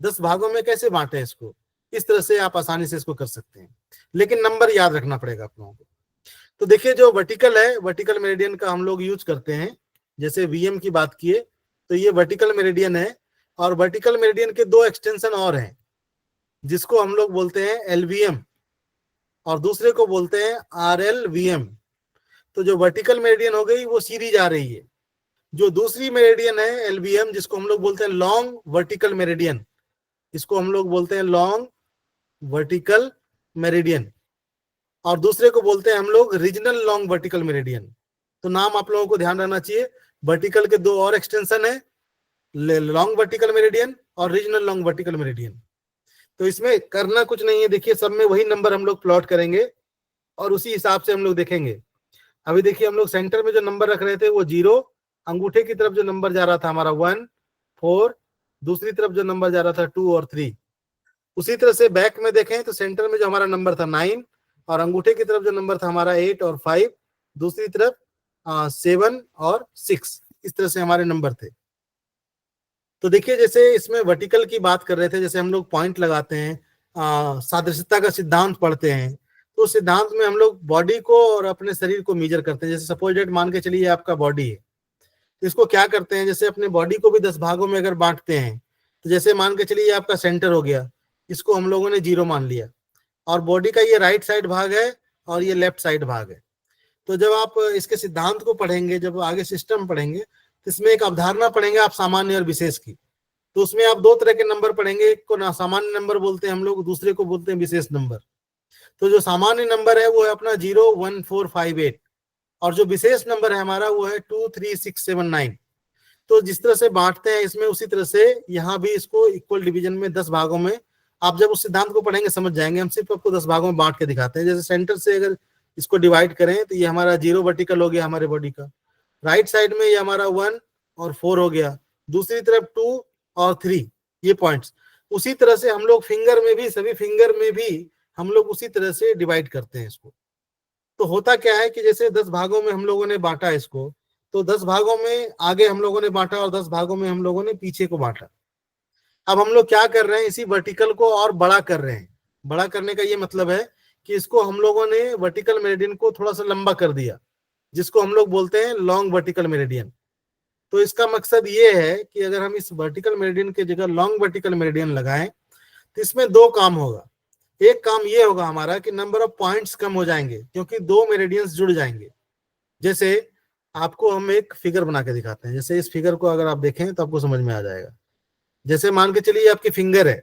10 भागों में कैसे बांटे इसको। इस तरह से आप आसानी से इसको कर सकते हैं, लेकिन नंबर याद रखना पड़ेगा आप लोगों को। तो देखिए जो वर्टिकल है, वर्टिकल मेरिडियन का हम लोग यूज करते हैं। जैसे वीएम की बात किए तो ये वर्टिकल मेरिडियन है, और वर्टिकल मेरिडियन के 2 एक्सटेंशन और हैं, जिसको हम लोग बोलते हैं एलवीएम और दूसरे को बोलते हैं आरएलवीएम। तो जो वर्टिकल मेरिडियन हो गई वो सीरीज आ रही है। जो दूसरी मेरिडियन है एलवीएम, जिसको हम लोग बोलते हैं लॉन्ग वर्टिकल मेरिडियन, इसको हम लोग बोलते हैं लॉन्ग वर्टिकल मेरिडियन, और दूसरे को बोलते हैं हम लोग रीजनल लॉन्ग वर्टिकल मेरिडियन। तो नाम आप लोगों को ध्यान रखना चाहिए। वर्टिकल के 2 और एक्सटेंशन है, लॉन्ग वर्टिकल मेरिडियन और रीजनल लॉन्ग वर्टिकल मेरिडियन। तो इसमें करना कुछ नहीं है, देखिए सब में वही नंबर हम लोग प्लॉट करेंगे और उसी हिसाब से हम लोग देखेंगे। अभी देखिए हम लोग सेंटर में जो नंबर रख रहे थे वो 0, अंगूठे की तरफ जो नंबर जा रहा था हमारा 1 4, दूसरी तरफ जो नंबर जा रहा था 2 और 3। उसी तरह से बैक में देखें तो सेंटर में जो हमारा नंबर था 9, और अंगूठे की तरफ जो नंबर था हमारा 8 और 5, दूसरी तरफ 7 और 6। इस तरह से हमारे नंबर थे। तो देखिए जैसे इसमें वर्टिकल की बात कर रहे थे, जैसे हम लोग पॉइंट लगाते हैं, सादृश्यता का सिद्धांत पढ़ते हैं, तो उस सिद्धांत में हम लोग बॉडी को और अपने शरीर को मेजर करते हैं। जैसे सपोज डेट मान के चलिए आपका बॉडी है, तो इसको क्या करते हैं, जैसे अपने बॉडी को भी 10 भागों में अगर बांटते हैं, तो जैसे मान के चलिए आपका सेंटर हो गया, इसको हम लोगों ने 0 मान लिया, और बॉडी का ये राइट साइड भाग है और ये लेफ्ट साइड भाग है। तो जब आप इसके सिद्धांत को पढ़ेंगे, जब आगे सिस्टम पढ़ेंगे, तो इसमें एक अवधारणा पढ़ेंगे आप सामान्य और विशेष की। तो उसमें आप 2 तरह के नंबर पढ़ेंगे, एक को सामान्य नंबर बोलते हैं हम लोग, दूसरे को बोलते हैं विशेष नंबर। तो जो सामान्य नंबर है वो है अपना 0 1 4 5 8, और जो विशेष नंबर है हमारा वो है 2 3 6 7 9। तो जिस तरह से बांटते हैं इसमें, उसी तरह से यहाँ भी इसको इक्वल डिवीजन में 10 भागों में, आप जब उस सिद्धांत को पढ़ेंगे समझ जाएंगे। हम सिर्फ आपको 10 भागों में बांट के दिखाते हैं। जैसे सेंटर से अगर इसको डिवाइड करें तो ये हमारा 0 वर्टिकल हो गया हमारे बॉडी का, राइट साइड में ये हमारा 1 और 4 हो गया, दूसरी तरफ 2 और 3, ये पॉइंट्स। उसी तरह से हम लोग फिंगर में भी, सभी फिंगर में भी हम लोग उसी तरह से डिवाइड करते हैं इसको। तो होता क्या है कि जैसे 10 भागों में हम लोगों ने बांटा इसको, तो 10 भागों में आगे हम लोगों ने बांटा और 10 भागों में हम लोगों ने पीछे को बांटा। अब हम लोग क्या कर रहे हैं, इसी वर्टिकल को और बड़ा कर रहे हैं। बड़ा करने का ये मतलब है कि इसको हम लोगों ने वर्टिकल मेरिडियन को थोड़ा सा लंबा कर दिया, जिसको हम लोग बोलते हैं लॉन्ग वर्टिकल मेरिडियन। तो इसका मकसद ये है कि अगर हम इस वर्टिकल मेरिडियन के जगह लॉन्ग वर्टिकल मेरिडियन लगाएं तो इसमें दो काम होगा। एक काम ये होगा हमारा कि नंबर ऑफ पॉइंट्स कम हो जाएंगे क्योंकि दो मेरिडियंस जुड़ जाएंगे। जैसे आपको हम एक फिगर बना के दिखाते हैं, जैसे इस फिगर को अगर आप देखें तो आपको समझ में आ जाएगा। जैसे मान के चलिए आपकी फिंगर है,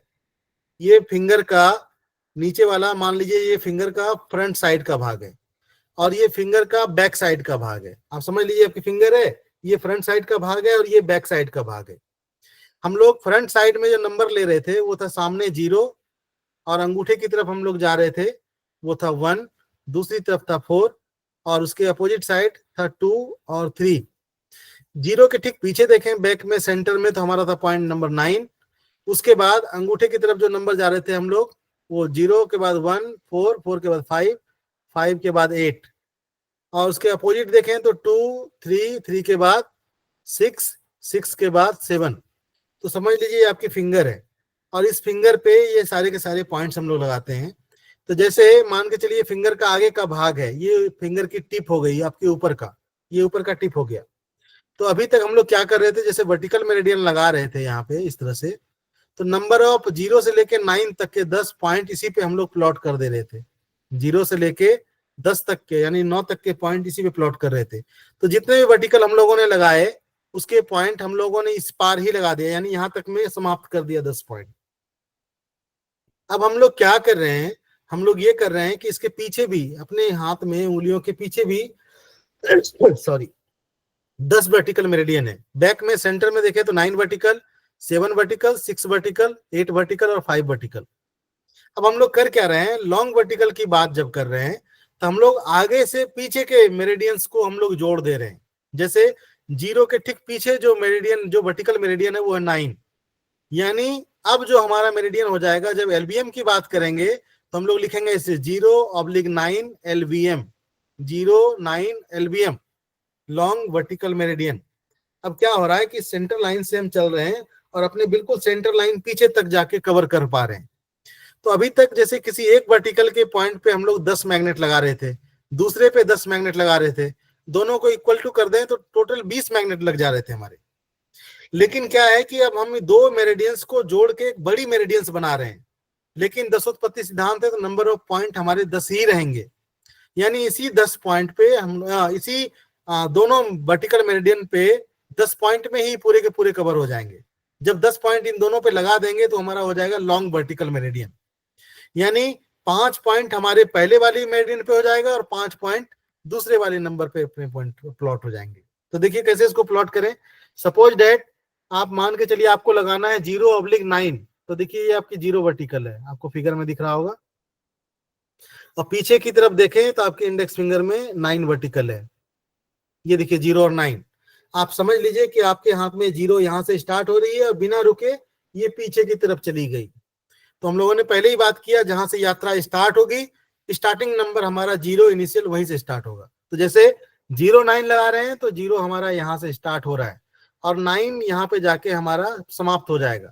ये फिंगर का नीचे वाला मान लीजिए ये फिंगर का फ्रंट साइड का भाग है और ये फिंगर का बैक साइड का भाग है। आप समझ लीजिए आपकी फिंगर है, ये फ्रंट साइड का भाग है और ये बैक साइड का भाग है। हम लोग फ्रंट साइड में जो नंबर ले रहे थे वो था सामने 0 और अंगूठे की तरफ हम लोग जा रहे थे वो था 1, दूसरी तरफ था 4 और उसके अपोजिट साइड था 2 और 3। 0 के ठीक पीछे देखें बैक में सेंटर में तो हमारा था पॉइंट नंबर 9। उसके बाद अंगूठे की तरफ जो नंबर जा रहे थे हम लोग वो 0 के बाद 1, 4, 4 के बाद 5, 5 के बाद 8 और उसके अपोजिट देखें तो 2, 3, 3 के बाद 6, 6 के बाद 7। तो समझ लीजिए आपकी फिंगर है और इस फिंगर पे ये सारे के सारे पॉइंट्स हम लोग लगाते हैं। तो जैसे मान के चलिए फिंगर का आगे का भाग है, ये फिंगर की टिप हो गई आपके ऊपर का, ये ऊपर का टिप हो गया। तो अभी तक हम लोग क्या कर रहे थे, जैसे वर्टिकल मेरिडियन लगा रहे थे यहाँ पे इस तरह से, तो नंबर ऑफ 0 से लेके 9 तक के 10 पॉइंट इसी पे हम लोग प्लॉट कर दे रहे थे। 0 से लेके 10 तक के यानी 9 तक के पॉइंट इसी पे प्लॉट कर रहे थे। तो जितने भी वर्टिकल हम लोगों ने लगाए उसके पॉइंट हम लोगों ने इस पार ही लगा दिया, यानी यहां तक में समाप्त कर दिया 10 पॉइंट। अब हम लोग क्या कर रहे हैं, हम लोग ये कर रहे हैं कि इसके पीछे भी अपने हाथ में उंगलियों के पीछे भी सॉरी 10 वर्टिकल मेरिडियन है। बैक में सेंटर में देखें तो 9 वर्टिकल, 7 वर्टिकल, 6 वर्टिकल, 8 वर्टिकल और 5 वर्टिकल। अब हम लोग कर क्या रहे हैं, लॉन्ग वर्टिकल की बात जब कर रहे हैं तो हम लोग आगे से पीछे के मेरिडियंस को हम लोग जोड़ दे रहे हैं। जैसे 0 के ठीक पीछे जो मेरिडियन जो वर्टिकल मेरिडियन है वो है 9, यानी अब जो हमारा मेरिडियन हो जाएगा, जब एलबीएम की बात करेंगे तो हम लोग लिखेंगे इसे 0/9 LBM, 0/9 LBM long vertical meridian. अब क्या हो रहा है कि सेंटर लाइन से हम चल रहे हैं और अपने बिल्कुल सेंटर लाइन पीछे तक जाके कवर कर पा रहे हैं। तो अभी तक जैसे किसी एक वर्टिकल के पॉइंट पे हम लोग 10 मैग्नेट लगा रहे थे, दूसरे पे 10 मैग्नेट लगा रहे थे, दोनों को इक्वल टू कर दें तो टोटल 20 मैग्नेट लग जा रहे थे हमारे। लेकिन क्या है कि अब हम दो मेरिडियंस को जोड़ के एक बड़ी मेरिडियंस बना रहे हैं, लेकिन दसोत्पत्ति सिद्धांत है तो नंबर ऑफ पॉइंट हमारे 10 ही रहेंगे। यानी इसी 10 पॉइंट पे हम इसी दोनों वर्टिकल मेरिडियन पे 10 पॉइंट में ही पूरे के पूरे कवर हो जाएंगे। जब 10 पॉइंट इन दोनों पे लगा देंगे तो हमारा हो जाएगा लॉन्ग वर्टिकल मेरिडियन, यानी 5 पॉइंट हमारे पहले वाली मेरिडियन पे हो जाएगा और 5 पॉइंट दूसरे वाले नंबर पे अपने पॉइंट प्लॉट हो जाएंगे। तो देखिए कैसे इसको प्लॉट करें। सपोज डेट आप मान के चलिए आपको लगाना है 0/9, तो देखिए ये आपकी 0 वर्टिकल है, आपको फिगर में दिख रहा होगा, और पीछे की तरफ देखें तो आपके इंडेक्स फिंगर में 9 वर्टिकल है। ये देखिए 0 और 9, आप समझ लीजिए कि आपके हाथ में 0 यहां से स्टार्ट हो रही है और बिना रुके ये पीछे की तरफ चली गई। तो हम लोगों ने पहले ही बात किया, जहां से यात्रा स्टार्ट होगी स्टार्टिंग नंबर हमारा 0 इनिशियल वहीं से स्टार्ट होगा। तो जैसे 0/9 लगा रहे हैं तो 0 हमारा यहां से स्टार्ट हो रहा है और 9 यहाँ पे जाके हमारा समाप्त हो जाएगा,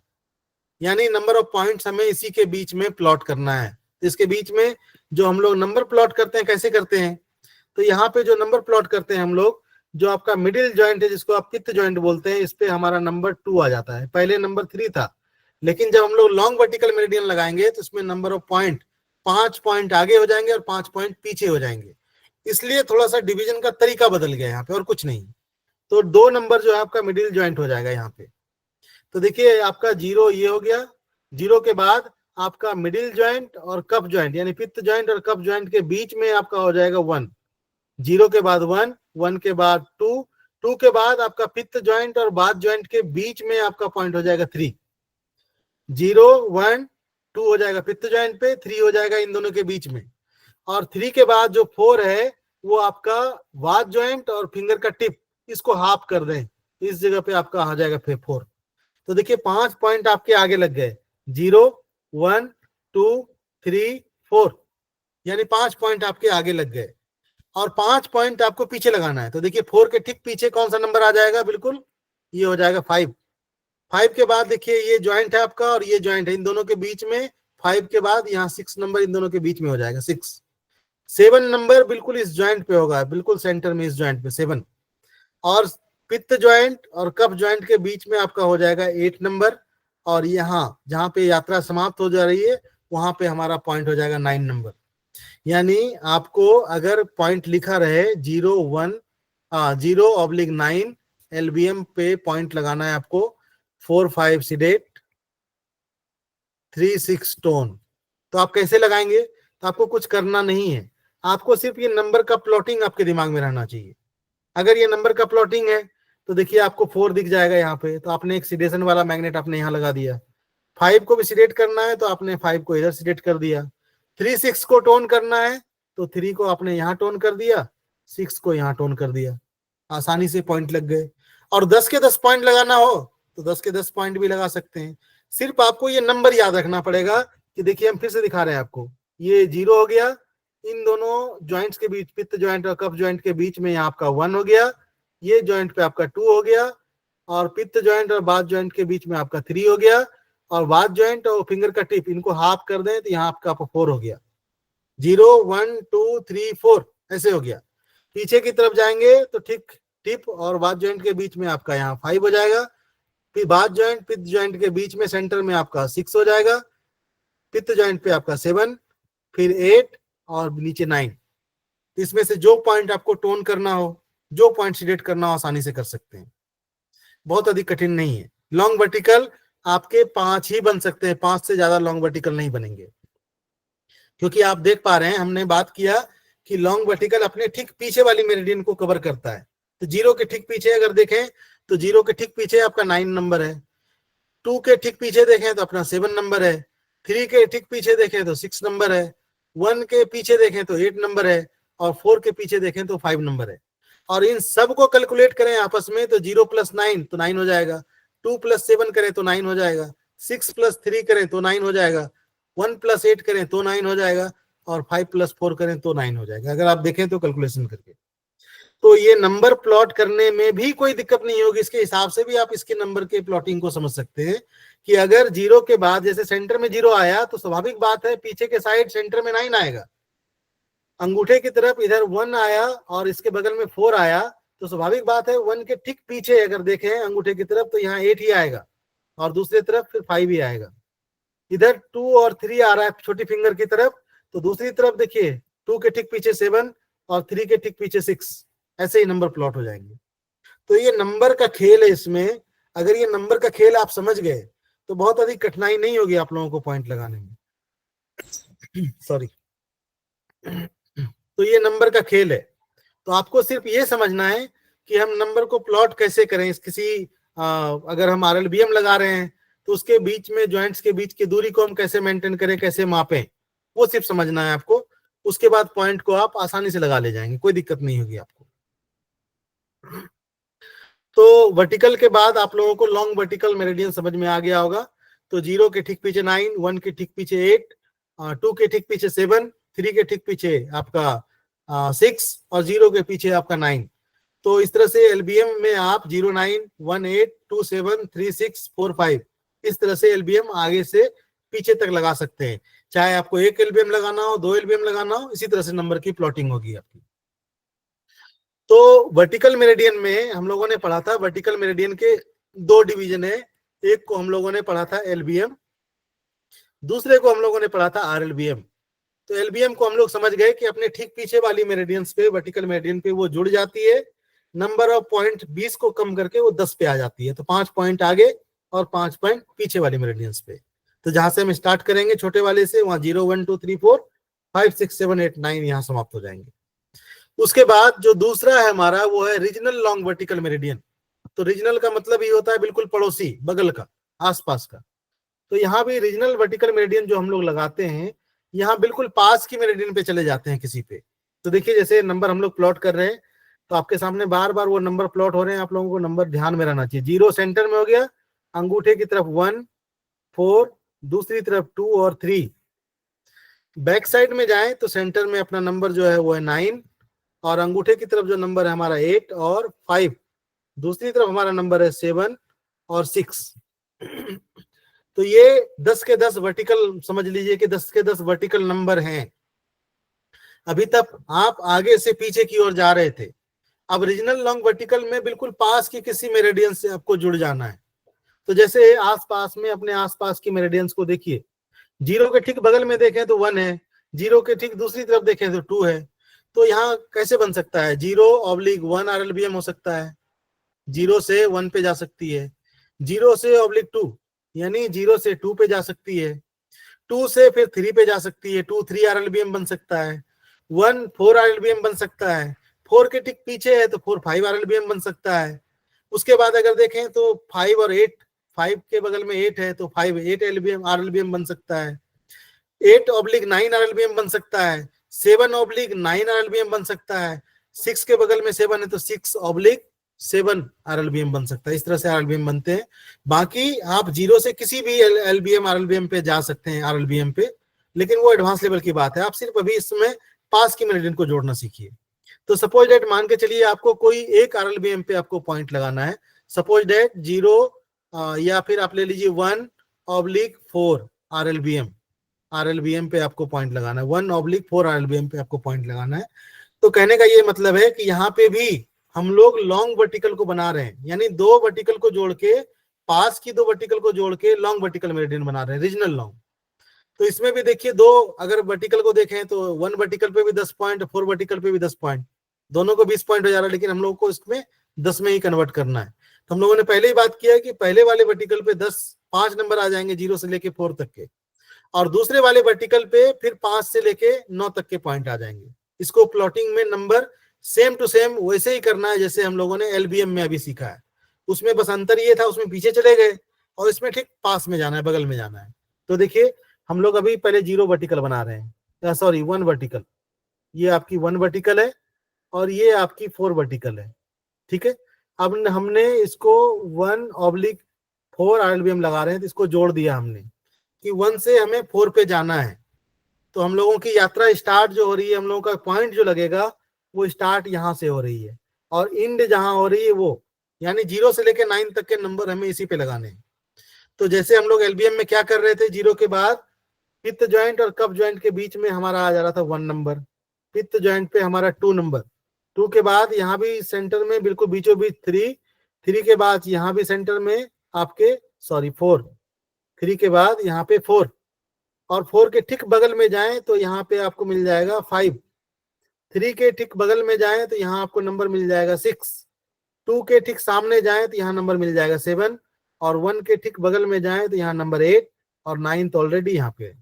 यानी नंबर ऑफ पॉइंट्स हमें इसी के बीच में प्लॉट करना है। तो इसके बीच में जो हम लोग नंबर प्लॉट करते हैं कैसे करते हैं, तो यहाँ पे जो नंबर प्लॉट करते हैं हम लोग, जो आपका मिडिल जॉइंट है जिसको आप पित्त जॉइंट बोलते हैं, इस पे हमारा नंबर 2 आ जाता है। पहले नंबर 3 था, लेकिन जब हम लोग लॉन्ग वर्टिकल मेरिडियन लगाएंगे तो इसमें नंबर ऑफ पॉइंट 5 पॉइंट आगे हो जाएंगे और 5 पॉइंट पीछे हो जाएंगे। इसलिए थोड़ा सा डिवीजन का तरीका बदल गया यहाँ पे, और कुछ नहीं। तो 2 नंबर जो है आपका मिडिल जॉइंट हो जाएगा यहाँ पे। तो देखिए आपका 0 ये हो गया, 0 के बाद आपका मिडिल जॉइंट और कप जॉइंट यानी पित्त जॉइंट और कप जॉइंट के बीच में आपका हो जाएगा 1, 0 के बाद 1, 1 के बाद 2, 2 के बाद आपका पित्त जॉइंट और बात जॉइंट के बीच में आपका पॉइंट हो जाएगा 3, 0, 1, 2 हो जाएगा पित्त जॉइंट पे, 3 हो जाएगा इन दोनों के बीच में, और 3 के बाद जो 4 है वो आपका वात जॉइंट और फिंगर का टिप, इसको हाफ कर दें, इस जगह पे आपका आ जाएगा 4। तो देखिए 5 पॉइंट आपके आगे लग गए, 0, 1, 2, 3, 4, यानी 5 पॉइंट आपके आगे लग गए और 5 पॉइंट आपको पीछे लगाना है। तो देखिए 4 के ठीक पीछे कौन सा नंबर आ जाएगा, बिल्कुल ये हो जाएगा 5। 5 के बाद देखिए ये जॉइंट है आपका और ये जॉइंट है, इन दोनों के बीच में 5 के बाद यहाँ 6 नंबर इन दोनों के बीच में हो जाएगा 6। 7 नंबर बिल्कुल इस जॉइंट पे होगा, बिल्कुल सेंटर में इस जॉइंट पे 7, और पित्त ज्वाइंट और कफ ज्वाइंट के बीच में आपका हो जाएगा 8 नंबर, और यहाँ जहां पे यात्रा समाप्त हो जा रही है वहां पे हमारा पॉइंट हो जाएगा 9 नंबर। यानी आपको अगर पॉइंट लिखा रहे 0/9 LBM पे पॉइंट लगाना है आपको, 4-5 सीडेट 3-6 टोन। तो आप कैसे लगाएंगे? तो आपको कुछ करना नहीं है, आपको सिर्फ ये नंबर का प्लॉटिंग आपके दिमाग में रहना चाहिए। अगर ये नंबर का प्लॉटिंग है तो देखिए आपको 4 दिख जाएगा यहाँ पे, तो आपने एक सीडेशन वाला मैग्नेट आपने यहाँ लगा दिया। 5 को भी सीडेट करना है तो आपने 5 को इधर सीडेट कर दिया। 3-6 को टोन करना है तो 3 को आपने यहाँ टोन कर दिया, 6 को यहाँ टोन कर दिया, आसानी से पॉइंट लग गए। और 10 के 10 पॉइंट लगाना हो तो 10 के 10 पॉइंट भी लगा सकते हैं। सिर्फ आपको ये नंबर याद रखना पड़ेगा कि देखिए हम फिर से दिखा रहे हैं आपको, ये 0 हो गया, इन दोनों ज्वाइंट्स के बीच, पित्त ज्वाइंट और कफ ज्वाइंट के बीच में यहाँ आपका 1 हो गया, ये ज्वाइंट पे आपका 2 हो गया, और पित्त ज्वाइंट और बात ज्वाइंट के बीच में आपका 3 हो गया, और बात ज्वाइंट और फिंगर का टिप इनको हाफ कर दें तो यहाँ आपका 4 हो गया। 0 1 2 3 4 ऐसे हो गया। पीछे की तरफ जाएंगे तो ठीक टिप और बात ज्वाइंट के बीच में आपका यहाँ 5 हो जाएगा, फिर बात ज्वाइंट पित्त ज्वाइंट के बीच में सेंटर में आपका 6 हो जाएगा, पित्त ज्वाइंट पे आपका 7, फिर 8 और नीचे 9। इसमें से जो पॉइंट आपको टोन करना हो, जो पॉइंट सीडेट करना हो, आसानी से कर सकते हैं, बहुत अधिक कठिन नहीं है। लॉन्ग वर्टिकल आपके 5 ही बन सकते हैं, 5 से ज्यादा लॉन्ग वर्टिकल नहीं बनेंगे, क्योंकि आप देख पा रहे हैं हमने बात किया कि लॉन्ग वर्टिकल अपने ठीक पीछे वाली मेरिडियन को कवर करता है। तो 0 के ठीक पीछे अगर देखें तो 0 के ठीक पीछे आपका 9 नंबर है, 2 के ठीक पीछे देखें तो अपना 7 नंबर है, 3 के ठीक पीछे देखें तो 6 नंबर है, 1 के पीछे देखें तो 8 नंबर है, और 4 के पीछे देखें तो 5 नंबर है। और इन सब को कैलकुलेट करें आपस में तो 0 + 9 तो 9 हो जाएगा, 2 + 7 करें तो 9 हो जाएगा, 6 + 3 करें तो 9 हो जाएगा, 1 + 8 करें तो 9 हो जाएगा, और 5 + 4 करें तो 9 हो जाएगा, अगर आप देखें तो कैलकुलेशन करके। तो ये नंबर प्लॉट करने में भी कोई दिक्कत नहीं होगी, इसके हिसाब से भी आप इसके नंबर के प्लॉटिंग को समझ सकते हैं कि अगर 0 के बाद जैसे सेंटर में 0 आया तो स्वाभाविक बात है पीछे के साइड सेंटर में 9 आएगा, अंगूठे की तरफ इधर 1 आया और इसके बगल में 4 आया तो स्वाभाविक बात है 1 के ठीक पीछे अगर देखें अंगूठे की तरफ तो यहाँ 8 ही आएगा, और दूसरी तरफ फिर 5 ही आएगा। इधर 2 और 3 आ रहा है छोटी फिंगर की तरफ, तो दूसरी तरफ देखिए 2 के ठीक पीछे 7 और 3 के ठीक पीछे 6, ऐसे ही नंबर प्लॉट हो जाएंगे। तो ये नंबर का खेल है, इसमें अगर ये नंबर का खेल आप समझ गए तो बहुत अधिक कठिनाई नहीं होगी आप लोगों को पॉइंट लगाने में। सॉरी। तो ये नंबर का खेल है, तो आपको सिर्फ ये समझना है कि हम नंबर को प्लॉट कैसे करें। किसी अगर हम RLBM लगा रहे हैं तो उसके बीच में ज्वाइंट्स के बीच की दूरी को हम कैसे मेंटेन करें, कैसे मापें, वो सिर्फ समझना है आपको। उसके बाद पॉइंट को आप आसानी से लगा ले जाएंगे, कोई दिक्कत नहीं होगी आपको। तो वर्टिकल के बाद आप लोगों को लॉन्ग वर्टिकल मेरिडियन समझ में आ गया होगा। तो 0 के ठीक पीछे 9, 1 के ठीक पीछे 8, 2 के ठीक पीछे 7, 3 के ठीक पीछे आपका 6 और 0 के पीछे आपका 9। तो इस तरह से LBM में आप 0 9 1 8 2 7 3 6 4 5 इस तरह से LBM आगे से पीछे तक लगा सकते हैं। चाहे आपको 1 LBM लगाना हो, 2 LBM लगाना हो, इसी तरह से नंबर की प्लॉटिंग होगी आपकी। तो वर्टिकल मेरिडियन में हम लोगों ने पढ़ा था, वर्टिकल मेरिडियन के 2 डिवीजन है, एक को हम लोगों ने पढ़ा था LBM, दूसरे को हम लोगों ने पढ़ा था RLBM। तो LBM को हम लोग समझ गए कि अपने ठीक पीछे वाली मेरिडियंस पे, वर्टिकल मेरिडियन पे वो जुड़ जाती है, नंबर ऑफ पॉइंट 20 को कम करके वो 10 पे आ जाती है। तो 5 पॉइंट आगे और 5 पॉइंट पीछे वाली मेरिडियंस पे। तो जहां से हम स्टार्ट करेंगे छोटे वाले से, वहां 0 1 2 3 4 5 6 7 8 9 यहाँ समाप्त हो जाएंगे। उसके बाद जो दूसरा है हमारा वो है रीजनल लॉन्ग वर्टिकल मेरिडियन। तो रीजनल का मतलब ये होता है बिल्कुल पड़ोसी, बगल का, आसपास का। तो यहाँ भी रीजनल वर्टिकल मेरिडियन जो हम लोग लगाते हैं, यहाँ बिल्कुल पास की मेरिडियन पे चले जाते हैं किसी पे। तो देखिए जैसे नंबर हम लोग प्लॉट कर रहे हैं तो आपके सामने बार बार वो नंबर प्लॉट हो रहे हैं, आप लोगों को नंबर ध्यान में रहना चाहिए। 0 सेंटर में हो गया, अंगूठे की तरफ 1 4, दूसरी तरफ 2 और 3। बैक साइड में जाएं तो सेंटर में अपना नंबर जो है वो है 9, और अंगूठे की तरफ जो नंबर है हमारा 8 और 5, दूसरी तरफ हमारा नंबर है 7 और 6। तो ये 10 के 10 वर्टिकल, समझ लीजिए कि 10 के 10 वर्टिकल नंबर हैं। अभी तक आप आगे से पीछे की ओर जा रहे थे, अब रीजनल लॉन्ग वर्टिकल में बिल्कुल पास की किसी मेरिडियन से आपको जुड़ जाना है। तो जैसे आसपास में अपने आसपास की मेरिडियंस को देखिए, 0 के ठीक बगल में देखें तो 1 है, 0 के ठीक दूसरी तरफ देखें तो 2 है। तो यहाँ कैसे बन सकता है, 0/1 RLBM हो सकता है, 0 से 1 पे जा सकती है, 0 से (2) यानी 0 से 2 पे जा सकती है, 2 से फिर 3 पे जा सकती है, 2 3 RLBM बन सकता है, 1 4 RLBM बन सकता है, 4 के ठीक पीछे है तो 4 5 RLBM बन सकता है। उसके बाद अगर देखें तो 5 और 8, 5 के बगल में 8 है तो 5 8 RLBM बन सकता है, 8/9 RLBM बन सकता है, 7/9 RLBM बन सकता है, 6 के बगल में 7 है तो 6/7 RLBM बन सकता है। इस तरह से RLBM बनते हैं। बाकी आप 0 से किसी भी LBM RLBM पे जा सकते हैं, RLBM पे, लेकिन वो एडवांस लेवल की बात है। आप सिर्फ अभी इसमें पास की मेरिडियन को जोड़ना सीखिए। तो सपोज डेट मान के चलिए आपको कोई एक RLBM पे आपको पॉइंट लगाना है, सपोज डेट 0 या फिर आप ले लीजिए 1/4 RLBM पे आपको पॉइंट लगाना है, 1/4 RLBM पे आपको पॉइंट लगाना है। तो कहने का ये मतलब है कि यहाँ पे भी हम लोग लॉन्ग वर्टिकल को बना रहे हैं, यानी 2 वर्टिकल को जोड़ के, पास की 2 वर्टिकल को जोड़ के लॉन्ग वर्टिकल मेरिडियन बना रहे हैं, रीजनल लॉन्ग। तो इसमें भी देखिए 2 अगर वर्टिकल को देखें तो 1 वर्टिकल पे भी 10 पॉइंट, 4 वर्टिकल पे भी 10 पॉइंट, दोनों को 20 पॉइंट हो जा रहा है, लेकिन हम लोग को इसमें 10 में ही कन्वर्ट करना है। तो हम लोगों ने पहले ही बात किया है कि पहले वाले वर्टिकल पे 5 नंबर आ जाएंगे 0 से लेके 4 तक के, और दूसरे वाले वर्टिकल पे फिर 5 से लेके 9 तक के पॉइंट आ जाएंगे। इसको प्लॉटिंग में नंबर सेम टू सेम वैसे ही करना है जैसे हम लोगों ने LBM में अभी सीखा है। उसमें बस अंतर ये था, उसमें पीछे चले गए और इसमें ठीक पास में जाना है, बगल में जाना है। तो देखिए हम लोग अभी पहले 0 वर्टिकल बना रहे हैं, सॉरी 1 वर्टिकल, ये आपकी 1 वर्टिकल है और ये आपकी 4 वर्टिकल है, ठीक है। अब हमने इसको 1/4 RLBM लगा रहे हैं, तो इसको जोड़ दिया हमने कि 1 से हमें 4 पे जाना है। तो हम लोगों की यात्रा स्टार्ट जो हो रही है, हम लोगों का पॉइंट जो लगेगा वो स्टार्ट यहाँ से हो रही है और इंड जहां हो रही है वो, यानी 0 से लेकर 9 तक के नंबर हमें इसी पे लगाने हैं। तो जैसे हम लोग LBM में क्या कर रहे थे, 0 के बाद फिफ्थ ज्वाइंट और कप ज्वाइंट के बीच में हमारा आ जा रहा था 1 नंबर, फिफ्थ ज्वाइंट पे हमारा 2 नंबर, 2 के बाद यहाँ भी सेंटर में बिल्कुल बीचों बीच 3 के बाद यहाँ भी सेंटर में आपके 4, 3 के बाद यहाँ पे 4, और 4 के ठीक बगल में जाएं तो यहाँ पे आपको मिल जाएगा 5, 3 के ठीक बगल में जाएं तो यहाँ आपको नंबर मिल जाएगा 6, 2 के ठीक सामने जाएं तो यहाँ नंबर मिल जाएगा 7, और 1 के ठीक बगल में जाएं तो यहाँ नंबर 8, और 9 तो ऑलरेडी यहाँ पे है।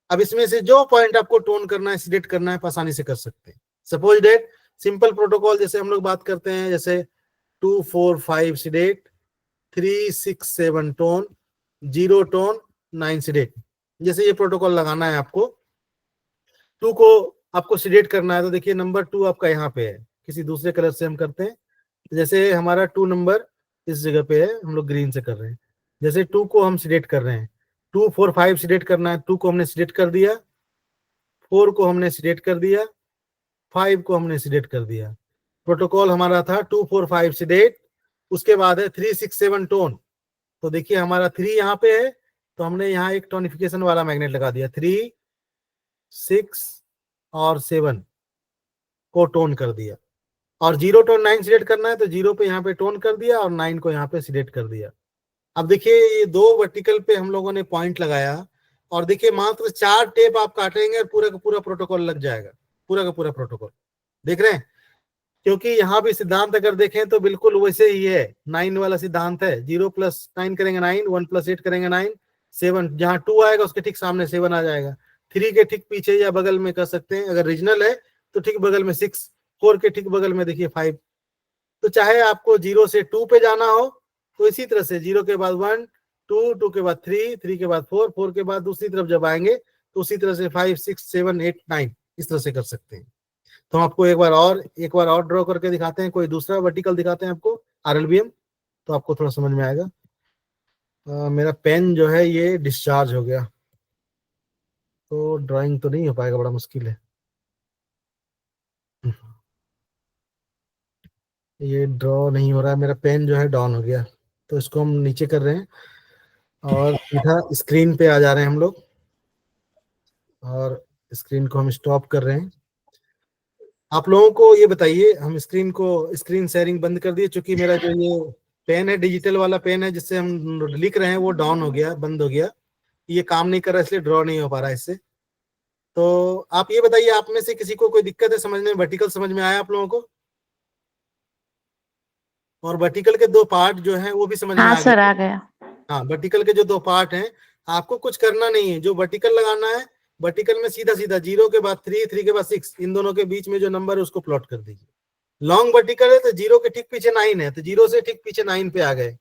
अब इसमें से जो पॉइंट आपको टोन करना है, सिलेक्ट करना है, आसानी से कर सकते हैं। सपोज डेट सिंपल प्रोटोकॉल जैसे हम लोग बात करते हैं, जैसे 2 4 5 सिलेक्ट, 3 6 7 टोन, 0 टोन, 9 सिलेक्ट, जैसे ये प्रोटोकॉल लगाना है आपको। 2 को आपको सिलेक्ट करना है तो देखिए नंबर 2 आपका यहाँ पे है, किसी दूसरे कलर से हम करते हैं, जैसे हमारा 2 नंबर इस जगह पे है, हम लोग ग्रीन से कर रहे हैं। जैसे 2 को हम सिलेक्ट कर रहे हैं, 2 4 5 सिलेक्ट करना है, 2 को हमने सिलेक्ट कर दिया, 4 को हमने सिलेक्ट कर दिया, 5 को हमने सिलेक्ट कर दिया। प्रोटोकॉल हमारा था 2 4 5 सिलेक्ट, उसके बाद है 3 6 7 टोन। तो देखिए हमारा 3 यहाँ पे है तो हमने यहाँ एक टोनिफिकेशन वाला मैग्नेट लगा दिया, 3 6 और 7 को टोन कर दिया, और 0 टोन 9 सिलेक्ट करना है तो 0 पे यहाँ पे टोन कर दिया और 9 को यहाँ पे सिलेक्ट कर दिया। अब देखिए ये 2 वर्टिकल पे हम लोगों ने पॉइंट लगाया, और देखिए मात्र 4 टेप आप काटेंगे और पूरा का पूरा प्रोटोकॉल लग जाएगा, पूरा का पूरा प्रोटोकॉल, देख रहे हैं। क्योंकि यहाँ भी सिद्धांत अगर देखें तो बिल्कुल वैसे ही है, 9 वाला सिद्धांत है, 0 + 9 करेंगे 9, 1 + 8 करेंगे 9, 7 जहाँ 2 आएगा उसके ठीक सामने 7 आ जाएगा, 3 के ठीक पीछे या बगल में कर सकते हैं, अगर रीजनल है तो ठीक बगल में 6, 4 के ठीक बगल में देखिए 5। तो चाहे आपको 0 से 2 पे जाना हो तो इसी तरह से 0 के बाद 1 2, 2 के बाद 3, 3 के बाद 4, 4 के बाद दूसरी तरफ जब आएंगे तो उसी तरह से 5 6 7 8 9 इस तरह से कर सकते हैं। तो हम आपको एक बार और ड्रॉ करके दिखाते हैं, कोई दूसरा वर्टिकल दिखाते हैं आपको RLBM, तो आपको थोड़ा समझ में आएगा। मेरा पेन जो है ये डिस्चार्ज हो गया तो ड्राइंग तो नहीं हो पाएगा, बड़ा मुश्किल है। ये ड्रॉ नहीं हो रहा है, मेरा पेन जो है डाउन हो गया, तो इसको हम नीचे कर रहे हैं और सीधा स्क्रीन पे आ जा रहे हैं हम लोग, और स्क्रीन को हम स्टॉप कर रहे हैं। आप लोगों को ये बताइए, हम स्क्रीन शेयरिंग बंद कर दिए, क्योंकि मेरा जो ये पेन है, डिजिटल वाला पेन है जिससे हम लिख रहे हैं, वो डाउन हो गया, बंद हो गया, ये काम नहीं कर रहा, इसलिए ड्रॉ नहीं हो पा रहा है इससे। तो आप ये बताइए, आप में से किसी को कोई दिक्कत है समझने में? वर्टिकल समझ में आया आप लोगों को? और वर्टिकल के 2 पार्ट जो हैं वो भी समझ में हाँ आ सर, गए? आ गया। हाँ, वर्टिकल के जो 2 पार्ट हैं, आपको कुछ करना नहीं है। जो वर्टिकल लगाना है, वर्टिकल में सीधा सीधा 0 के बाद 3, 3 के बाद 6, इन दोनों के बीच में जो नंबर है उसको प्लॉट कर दीजिए। लॉन्ग वर्टिकल है तो 0 के ठीक पीछे 9 है, तो 0 से ठीक पीछे 9 पे आ गए।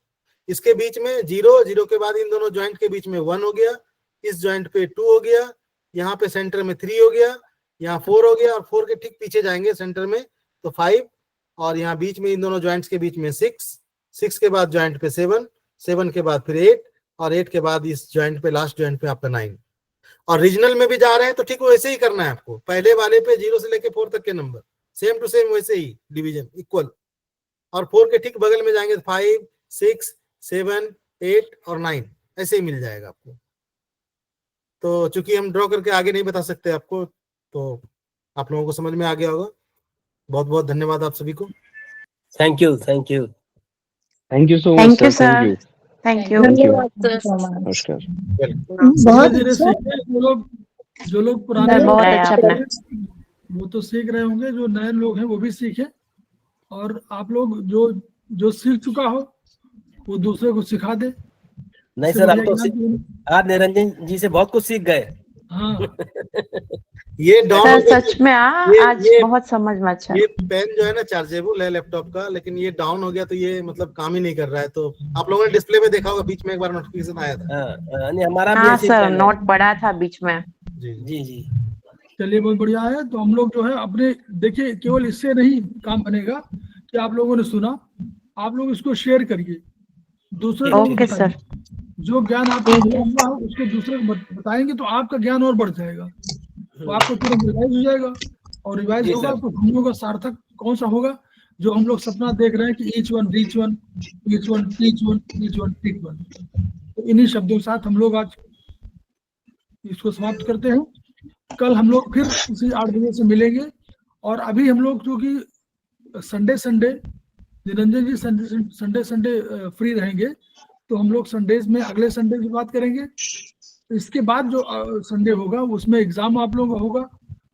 इसके बीच में 0, 0 के बाद इन दोनों ज्वाइंट के बीच में 1 हो गया, इस ज्वाइंट पे 2 हो गया, यहाँ पे सेंटर में 3 हो गया, यहाँ 4 हो गया, और 4 के ठीक पीछे जाएंगे सेंटर में तो 5, और यहाँ बीच में इन दोनों ज्वाइंट्स के बीच में 6, 6 के बाद ज्वाइंट पे 7, 7 के बाद फिर 8, और 8 के बाद इस ज्वाइंट पे, लास्ट ज्वाइंट पे आपका 9। और रीजनल में भी जा रहे हैं तो ठीक वैसे ही करना है आपको, पहले वाले पे 0 से लेके 4 तक के नंबर सेम टू सेम वैसे ही डिवीजन इक्वल, और 4 के ठीक बगल में जाएंगे 5, 6, 7, 8 और 9, ऐसे ही मिल जाएगा आपको। तो चूंकि हम ड्रॉ करके आगे नहीं बता सकते आपको, तो आप लोगों को समझ में आ गया होगा। बहुत बहुत धन्यवाद आप सभी को। Thank you, thank you, thank you so thank much you sir, thank sir. You, thank you. नमस्कार। धीरे धीरे सीखे। जो लोग पुराने सर, बहुत लोग अच्छा हैं, आपने। वो तो सीख रहे होंगे, जो नए लोग हैं वो भी सीखे, और आप लोग जो सीख चुका हो वो दूसरे को सिखा दे। नहीं इससे सर, हम बढ़िया तो ज्ञान आज निरंजन जी से बहुत कुछ सीख गए। हाँ, ये डाउन सर हो गया, सच में आज बहुत समझ में अच्छा। ये पेन जो है ना चार्जेबल है लैपटॉप का, लेकिन ये डाउन हो गया तो ये मतलब काम ही नहीं कर रहा है। तो आप लोगों ने डिस्प्ले में देखा होगा, बीच में एक बार नोटिफिकेशन आया था। नहीं, हमारा भी हाँ ऐसे ही सर, चल रहा है। नोट पड़ा था बीच में। जी जी जी, चलिए बहुत बढ़िया है। तो हम लोग जो है अपने, देखिए केवल इससे नहीं काम बनेगा कि आप लोगों ने सुना, आप लोग इसको शेयर करिए, दूसरे को भी ओके बताइए। सर। जो ज्ञान आपको मिला हुआ हो उसको दूसरे को बताएंगे तो आपका ज्ञान और बढ़ जाएगा, तो आपको तुरंत रिवाइज हो जाएगा, और रिवाइज जी होगा सर। तो हम लोग का सार्थक कौन सा होगा, जो हम लोग सपना देख रहे हैं कि each one reach one, each one teach one, each one teach one. तो इन्हीं शब्दों के साथ हम लोग आज इसको समाप्त करते हैं। कल हम लोग फिर इसी 8 बजे से मिलेंगे, और अभी हम लोग क्योंकि संडे निरंजन जी संडे फ्री रहेंगे, तो हम लोग संडेज में अगले संडे की बात करेंगे। इसके बाद जो संडे होगा उसमें एग्जाम आप लोगों का होगा,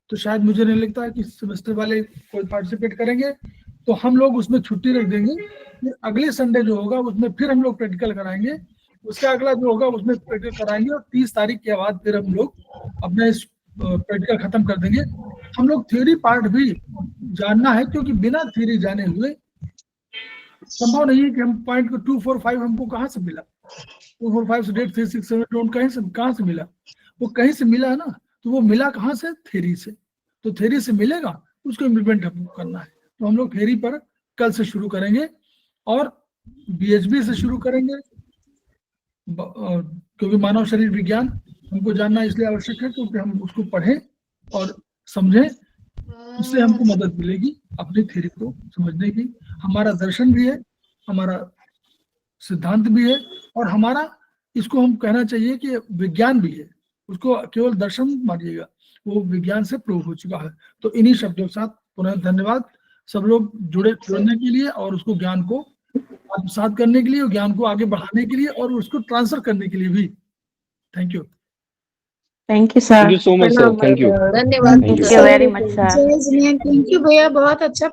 तो शायद मुझे नहीं लगता है कि सेमेस्टर वाले कोई पार्टिसिपेट करेंगे, तो हम लोग उसमें छुट्टी रख देंगे। फिर अगले संडे जो होगा उसमें फिर हम लोग प्रैक्टिकल कराएंगे, उसका अगला जो होगा उसमें प्रैक्टिकल कराएंगे, और 30 तारीख के बाद फिर हम लोग अपना इस प्रैक्टिकल खत्म कर देंगे। हम लोग थ्योरी पार्ट भी जानना है, क्योंकि बिना थ्योरी जाने हुए संभव नहीं है कि हम पॉइंट को 2, 4, 5 हमको कहाँ से मिला, 2, 4, 5 से 8, 3, 6, 7, 8 कहाँ से मिला, वो कहीं से मिला है ना, तो वो मिला कहाँ से, थ्योरी से। तो थ्योरी से मिलेगा, उसको इम्प्लीमेंट हमको करना है। तो हम लोग थ्योरी पर कल से शुरू करेंगे, और बीएचबी से शुरू करेंगे, क्योंकि मानव शरीर विज्ञान हमको जानना इसलिए आवश्यक है क्योंकि हम उसको पढ़ें और समझें, उससे हमको मदद मिलेगी अपनी थ्योरी को समझने की। हमारा दर्शन भी है, हमारा सिद्धांत भी है, और हमारा, इसको हम कहना चाहिए कि विज्ञान भी है। उसको केवल दर्शन मानिएगा, वो विज्ञान से प्रूव हो चुका है। तो इन्हीं शब्दों के साथ पुनः धन्यवाद सब लोग जुड़ने के लिए, और उसको ज्ञान को आत्मसात करने के लिए, ज्ञान को आगे बढ़ाने के लिए, और उसको ट्रांसफर करने के लिए भी। Thank you. Thank you sir. Thank you so much sir, thank you, धन्यवाद। Thank you very much sir. Thank you भैया, बहुत अच्छा